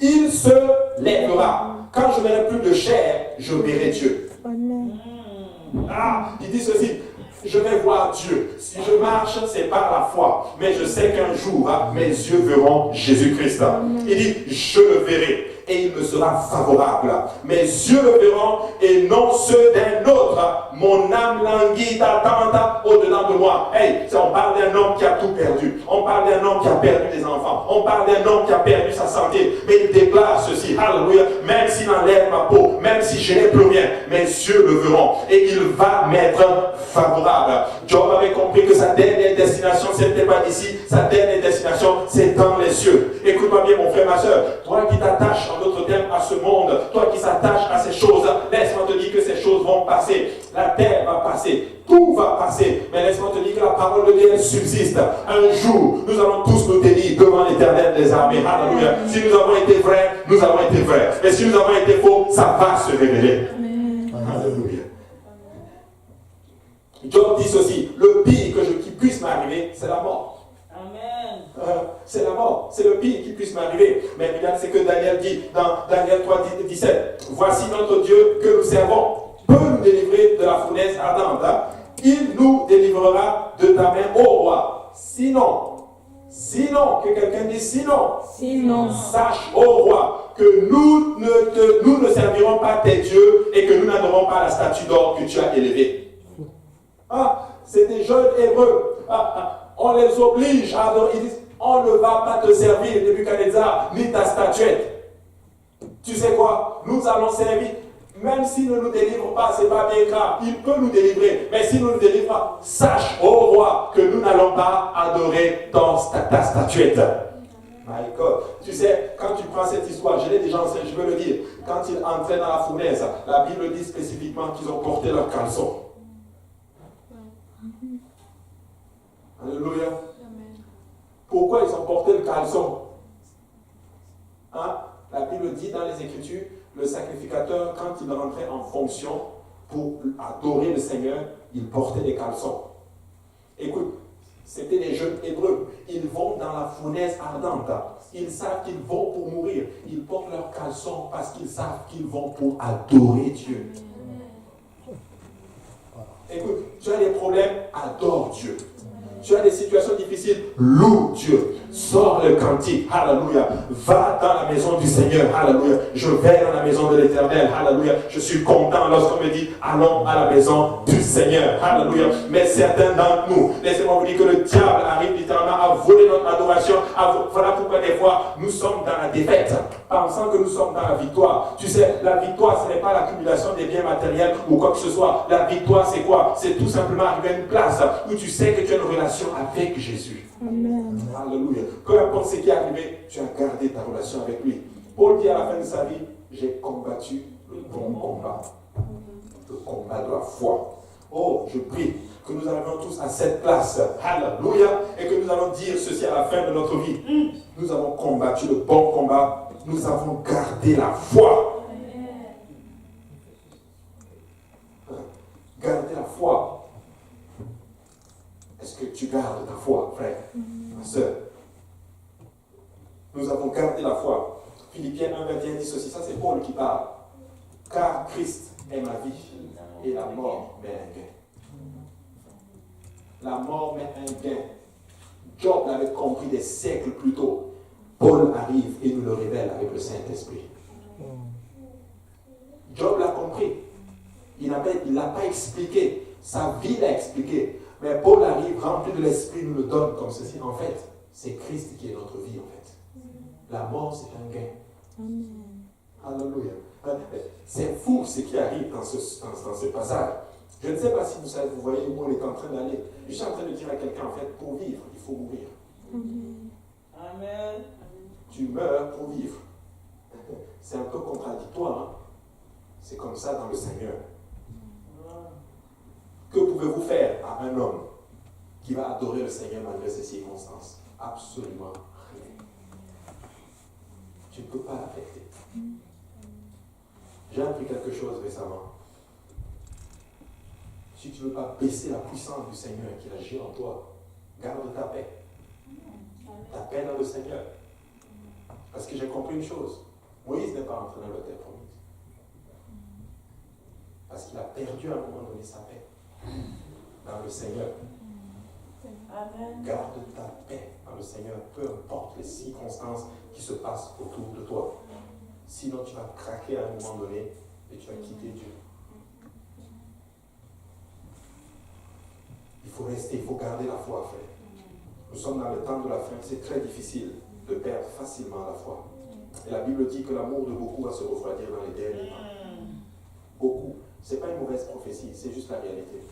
il se lèvera. Quand je n'aurai plus de chair, je verrai Dieu. Il dit ceci. je vais voir Dieu. Si je marche, c'est par la foi. Mais je sais qu'un jour, mes yeux verront Jésus-Christ. Il dit, je le verrai. Et il me sera favorable. Mes yeux le verront et non ceux d'un autre. Mon âme languit d'attente au-dedans de moi. Hey, on parle d'un homme qui a tout perdu. On parle d'un homme qui a perdu des enfants. On parle d'un homme qui a perdu sa santé. Mais il déclare ceci, alléluia, même s'il enlève ma peau, même si je n'ai plus rien, mes yeux le verront. Et il va m'être favorable. Job avait compris que sa dernière destination, ce n'était pas ici. Sa dernière destination, c'est dans les cieux. Écoute-moi bien, mon frère, ma soeur. Toi qui t'attaches, en d'autres termes, à ce monde, toi qui s'attaches à ces choses, laisse-moi te dire que ces choses vont passer. La terre va passer. Tout va passer. Mais laisse-moi te dire que la parole de Dieu elle subsiste. Un jour, nous allons tous nous tenir devant l'Éternel des armées. Alléluia. Si nous avons été vrais, nous avons été vrais. Et si nous avons été faux, ça va se révéler. Alléluia. Job dit ceci, le pire qui puisse m'arriver, c'est la mort. Amen. C'est la mort, c'est le pire qui puisse m'arriver. Mais regarde ce que Daniel dit dans Daniel 3, 17. Voici notre Dieu que nous servons peut nous délivrer de la fournaise ardente. Il nous délivrera de ta main, ô roi. Sinon, que quelqu'un dise sinon, sache, ô roi, que nous ne servirons pas tes dieux et que nous n'adorons pas la statue d'or que tu as élevée. C'est des jeunes hébreux. On les oblige à adorer. Ils disent, on ne va pas te servir, Nebuchadnezzar, ni ta statuette. Tu sais quoi? Nous allons servir. Même s'il ne nous délivre pas, ce n'est pas bien grave. Il peut nous délivrer. Mais s'il ne nous délivre pas, sache, ô roi, que nous n'allons pas adorer ta statuette. My God. Tu sais, quand tu prends cette histoire, je l'ai déjà enseigné, je veux le dire. Quand ils entraient dans la fournaise, la Bible dit spécifiquement qu'ils ont porté leurs caleçons. Alléluia. Pourquoi ils ont porté le caleçon? La Bible dit dans les Écritures, le sacrificateur, quand il rentrait en fonction pour adorer le Seigneur, il portait des caleçons. Écoute, c'était des jeunes hébreux. Ils vont dans la fournaise ardente. Ils savent qu'ils vont pour mourir. Ils portent leurs caleçons parce qu'ils savent qu'ils vont pour adorer Dieu. Écoute, tu as des problèmes, adore Dieu. Tu as des situations difficiles, loue Dieu. Sors le cantique, alléluia. Va dans la maison du Seigneur, alléluia. Je vais dans la maison de l'Éternel, alléluia. Je suis content lorsqu'on me dit, allons à la maison du Seigneur, alléluia. Mais certains d'entre nous, laissez-moi vous dire que le diable arrive littéralement à voler notre adoration. Voilà pourquoi des fois, nous sommes dans la défaite, pensant que nous sommes dans la victoire. Tu sais, la victoire, ce n'est pas l'accumulation des biens matériels ou quoi que ce soit. La victoire, c'est quoi? C'est tout simplement arriver à une place où tu sais que tu as une relation avec Jésus. Amen. Alléluia. Peu importe ce qui est arrivé, tu as gardé ta relation avec lui. Paul dit à la fin de sa vie, j'ai combattu le bon combat. Le combat de la foi. Oh, je prie que nous arrivions tous à cette place. Alléluia. Et que nous allons dire ceci à la fin de notre vie. Nous avons combattu le bon combat. Nous avons gardé la foi. Garder la foi. Est-ce que tu gardes ta foi, frère, ma soeur? Nous avons gardé la foi. Philippiens 1:21 dit ceci, ça c'est Paul qui parle. Car Christ est ma vie et la mort met un gain. La mort met un gain. Job l'avait compris des siècles plus tôt. Paul arrive et nous le révèle avec le Saint-Esprit. Job l'a compris. Il ne l'a pas expliqué. Sa vie l'a expliqué. Mais Paul arrive, rempli de l'Esprit, nous le donne comme ceci. En fait, c'est Christ qui est notre vie, en fait. La mort, c'est un gain. Amen. Alléluia. C'est fou ce qui arrive dans ce passage. Je ne sais pas si vous voyez où on est en train d'aller. Je suis en train de dire à quelqu'un, en fait, pour vivre, il faut mourir. Amen. Tu meurs pour vivre. C'est un peu contradictoire. Hein? C'est comme ça dans le Seigneur. Que pouvez-vous faire à un homme qui va adorer le Seigneur malgré ces circonstances? Absolument rien. Tu ne peux pas l'affecter. J'ai appris quelque chose récemment. Si tu ne veux pas baisser la puissance du Seigneur qui agit en toi, garde ta paix. Ta paix dans le Seigneur. Parce que j'ai compris une chose. Moïse n'est pas entré dans la terre promise. Parce qu'il a perdu à un moment donné sa paix. dans le Seigneur. Amen. Garde ta paix dans le Seigneur, peu importe les circonstances qui se passent autour de toi. Sinon, tu vas craquer à un moment donné et tu vas quitter Dieu. Il faut rester, il faut garder la foi, frère. Nous sommes dans le temps de la fin, c'est très difficile de perdre facilement la foi. Et la Bible dit que l'amour de beaucoup va se refroidir dans les derniers temps. Beaucoup. Ce n'est pas une mauvaise prophétie, c'est juste la réalité.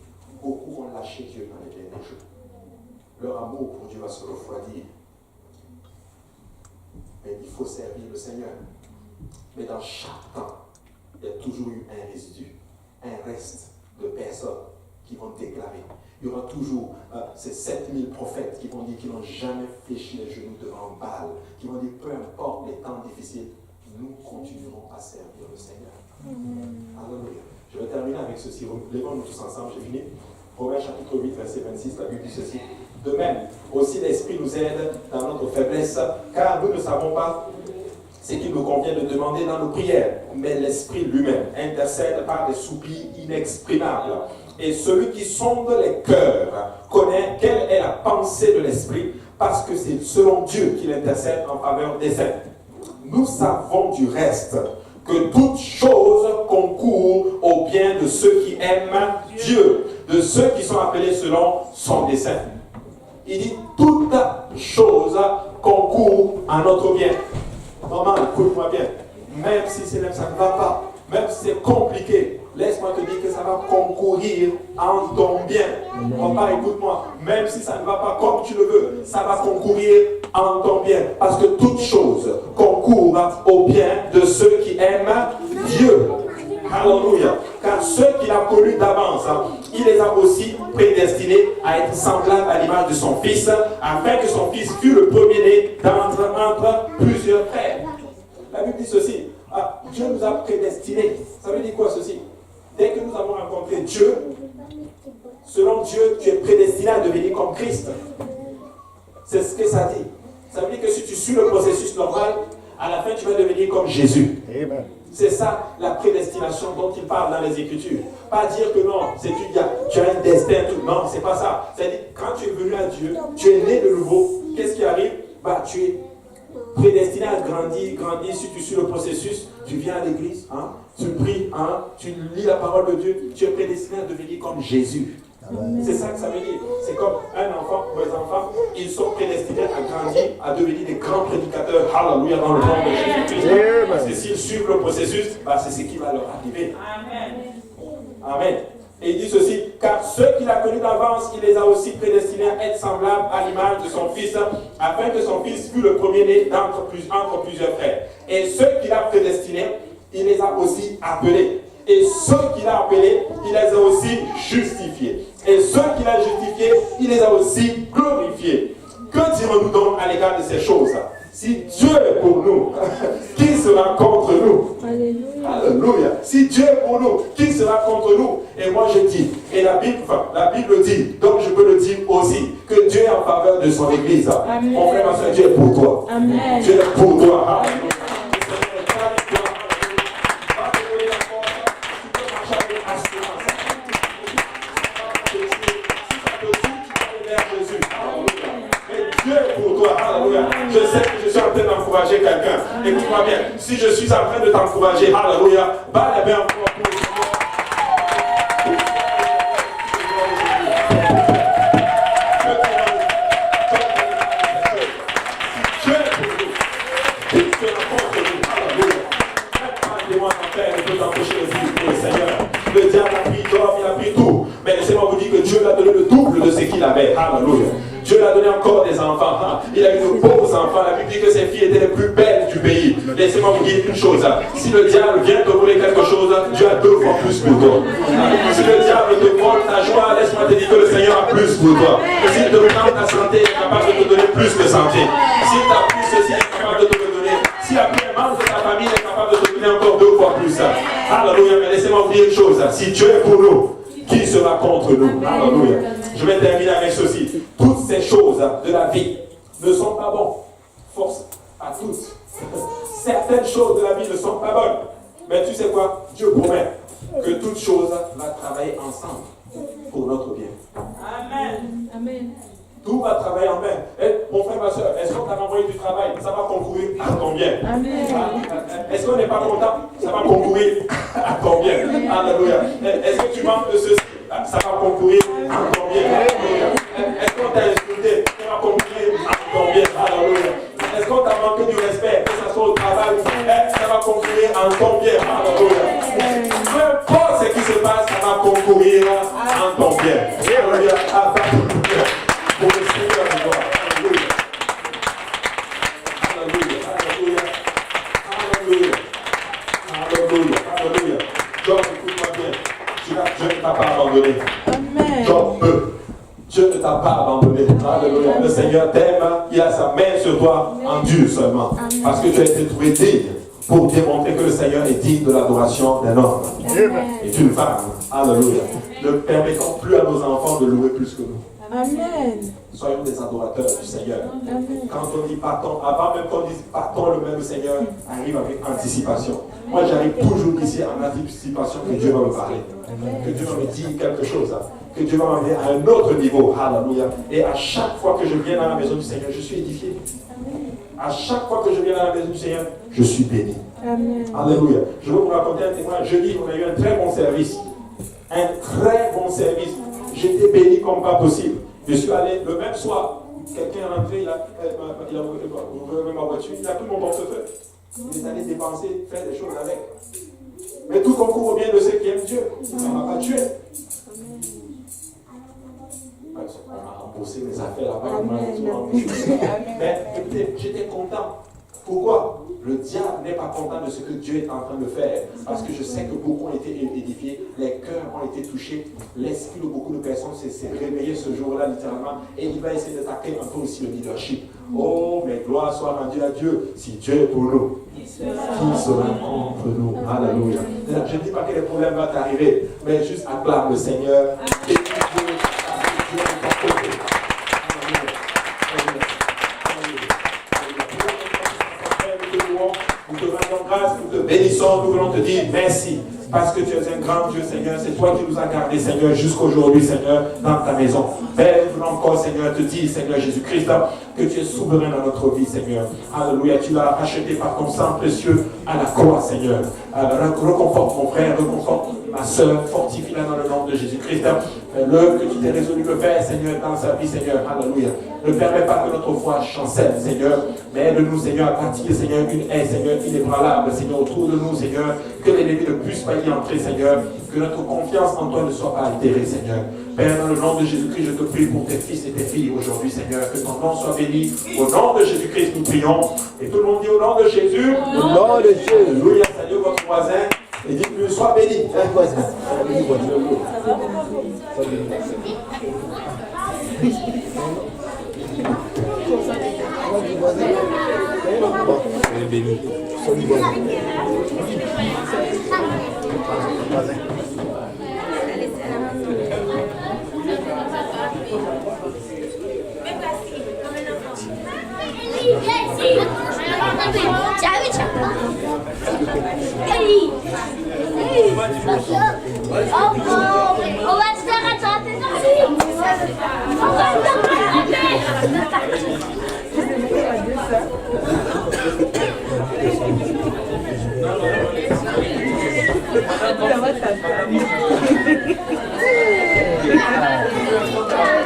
Beaucoup vont lâcher Dieu dans les derniers jours. Leur amour pour Dieu va se refroidir. Mais il faut servir le Seigneur. Mais dans chaque temps, il y a toujours eu un résidu, un reste de personnes qui vont déclarer. Il y aura toujours ces 7000 prophètes qui vont dire qu'ils n'ont jamais fléchi les genoux devant Baal, qui vont dire peu importe les temps difficiles, nous continuerons à servir le Seigneur. Alléluia. Je vais terminer avec ceci. Levons-nous tous ensemble, j'ai fini. Romains chapitre 8, verset 26, la Bible dit ceci. De même, aussi l'Esprit nous aide dans notre faiblesse, car nous ne savons pas ce qu'il nous convient de demander dans nos prières, mais l'Esprit lui-même intercède par des soupirs inexprimables. Et celui qui sonde les cœurs connaît quelle est la pensée de l'Esprit, parce que c'est selon Dieu qu'il intercède en faveur des saints. Nous savons du reste que toute chose concourt au bien de ceux qui aiment Dieu, de ceux qui sont appelés selon son dessein. Il dit toute chose concourt à notre bien. Maman, écoute-moi bien. Même si ça ne va pas, même si c'est compliqué, laisse-moi te dire que ça va concourir en ton bien. Papa, écoute-moi. Même si ça ne va pas comme tu le veux, ça va concourir en ton bien. Parce que toute chose concourt au bien de ceux qui aiment Dieu. Alléluia. Car ceux qu'il a connus d'avance, il les a aussi prédestinés à être semblables à l'image de son Fils, afin que son Fils fût le premier-né entre plusieurs frères. La Bible dit ceci. Dieu nous a prédestinés. Ça veut dire quoi ceci? Dès que nous avons rencontré Dieu, selon Dieu, tu es prédestiné à devenir comme Christ. C'est ce que ça dit. Ça veut dire que si tu suis le processus normal, à la fin tu vas devenir comme Jésus. Amen. C'est ça la prédestination dont il parle dans les Écritures. Pas dire que non, tu as un destin, tout. Non, c'est pas ça. C'est-à-dire quand tu es venu à Dieu, tu es né de nouveau. Qu'est-ce qui arrive? Tu es prédestiné à grandir. Si tu suis le processus, tu viens à l'église, tu pries, tu lis la parole de Dieu, tu es prédestiné à devenir comme Jésus. C'est ça que ça veut dire. C'est comme un enfant, mes enfants, ils sont prédestinés à grandir, à devenir des grands prédicateurs. Alléluia, dans le nom de Jésus-Christ. Parce que s'ils suivent le processus, c'est ce qui va leur arriver. Amen. Et il dit ceci, car ceux qu'il a connus d'avance, il les a aussi prédestinés à être semblables à l'image de son Fils, afin que son Fils fût le premier-né entre plusieurs frères. Et ceux qu'il a prédestinés, il les a aussi appelés. Et ceux qu'il a appelés, il les a aussi justifiés. Et ceux qu'il a justifiés, il les a aussi glorifiés. Que dirons-nous donc à l'égard de ces choses? Si Dieu est pour nous, qui sera contre nous? Alléluia. Si Dieu est pour nous, qui sera contre nous? Et moi je dis, et la Bible dit, donc je peux le dire aussi, que Dieu est en faveur de son Église. Amen. Mon frère, ma soeur, Dieu est pour toi. Amen. Dieu est pour toi. Amen. Je sais que je suis en train d'encourager quelqu'un. Écoute-moi bien. Si je suis en train de t'encourager, alléluia, bats les mains pour moi. Dieu est pour nous. Il sera contre nous. Alléluia. Même pas Père ne peut t'empêcher de vivre le Seigneur. Le diable a pris l'homme, il a pris tout. Mais laissez-moi vous dire que Dieu lui a donné le double de ce qu'il avait. Alléluia. Dieu lui a donné encore des enfants. Il a eu de beaux enfants. La Bible dit que ses filles étaient les plus belles du pays. Laissez-moi vous dire une chose. Si le diable vient te voler quelque chose, Dieu a 2 fois plus pour toi. Si le diable te vole ta joie, laisse-moi te dire que le Seigneur a plus pour toi. S'il te donne ta santé, il est capable de te donner plus que santé. S'il t'a pris ceci, il est capable de te le donner. S'il a pris un membre de ta famille, il est capable de te donner encore 2 fois plus. Alléluia. Mais laissez-moi vous dire une chose. Si Dieu est pour nous, qui sera contre nous? Alléluia. Je vais terminer avec ceci. Toutes ces choses de la vie ne sont pas bonnes. Force à tous. Certaines choses de la vie ne sont pas bonnes. Mais tu sais quoi? Dieu promet que toutes choses va travailler ensemble pour notre bien. Amen. Et mon frère, ma soeur, est-ce qu'on t'a envoyé du travail? Ça va concourir à ton bien. Est-ce qu'on n'est pas content? Ça va concourir à ton bien. Alléluia. Est-ce que tu manques de ceci? Ça va concourir à ton bien. Alléluia. Est-ce qu'on t'a insulté? Ça va concourir à ton bien. Alléluia. Est-ce qu'on t'a manqué du respect? Que ce soit au travail, ça va concourir en ton bien. Alléluia. Peu importe ce qui se passe, ça va concourir en ton bien. Alléluia. Pour le Seigneur de gloire. Alléluia. Alléluia. Alléluia. Alléluia. Alléluia. Job, écoute-moi bien. Dieu ne t'a pas abandonné. Job, Dieu ne t'a pas abandonné. Alléluia. Le Seigneur t'aime. Il a sa main sur toi en Dieu seulement. Parce que tu as été trouvé digne pour démontrer que le Seigneur est digne de l'adoration d'un homme et d'une femme. Alléluia. Ne permettons plus à nos enfants de louer plus que nous. Amen. Soyons des adorateurs du Seigneur. Amen. Quand on dit partons, avant même qu'on dise partons, le Seigneur arrive avec anticipation. Moi, j'arrive toujours ici en anticipation que Dieu va me parler. Que Dieu va me dire quelque chose. Que Dieu va m'amener à un autre niveau. Alléluia. Et à chaque fois que je viens dans la maison du Seigneur, je suis édifié. À chaque fois que je viens dans la maison du Seigneur, je suis béni. Amen. Alléluia. Je veux vous raconter un témoignage. Jeudi, on a eu un très bon service. Un très bon service. J'étais béni comme pas possible. Je suis allé le même soir. Quelqu'un est rentré, il a ouvert ma voiture, il a pris mon portefeuille. Il est allé dépenser, faire des choses avec. Mais tout concourt au bien de ceux qui aiment Dieu. Ça ne m'a pas tué. On m'a remboursé mes affaires là-bas. Mais écoutez, j'étais content. Pourquoi? Le diable n'est pas content de ce que Dieu est en train de faire. Parce que je sais que beaucoup ont été édifiés, les cœurs ont été touchés, l'esprit de beaucoup de personnes s'est réveillé ce jour-là littéralement. Et il va essayer d'attaquer un peu aussi le leadership. Oh, mais gloire soit rendue à Dieu. Si Dieu est pour nous, qui sera contre nous? Alléluia. Je ne dis pas que les problèmes vont t'arriver, mais juste acclame le Seigneur. Et Dieu est à côté. Nous te rendons grâce, nous te bénissons, nous voulons te dire merci. Parce que tu es un grand Dieu, Seigneur. C'est toi qui nous as gardés, Seigneur, jusqu'aujourd'hui, Seigneur, dans ta maison. Père, nous voulons encore, Seigneur, te dire, Seigneur Jésus-Christ, que tu es souverain dans notre vie, Seigneur. Alléluia. Tu l'as racheté par ton sang précieux à la croix, Seigneur. Reconforte mon frère, reconforte ma soeur, fortifie-la dans le nom de Jésus-Christ. L'œuvre que tu t'es résolu de faire, Seigneur, dans sa vie, Seigneur. Alléluia. Ne permets pas que notre foi chancelle, Seigneur. Mais aide-nous, Seigneur, à pratiquer, Seigneur, une haie, Seigneur, inébranlable, Seigneur, autour de nous, Seigneur. Que l'ennemi ne puisse pas y entrer, Seigneur. Que notre confiance en toi ne soit pas altérée, Seigneur. Père, dans le nom de Jésus-Christ, je te prie pour tes fils et tes filles aujourd'hui, Seigneur. Que ton nom soit béni. Au nom de Jésus-Christ, nous prions. Et tout le monde dit au nom de Jésus. Au nom de Jésus. Alléluia. Salut votre voisin. Et dites-lui, sois béni. On va se faire attendre. On va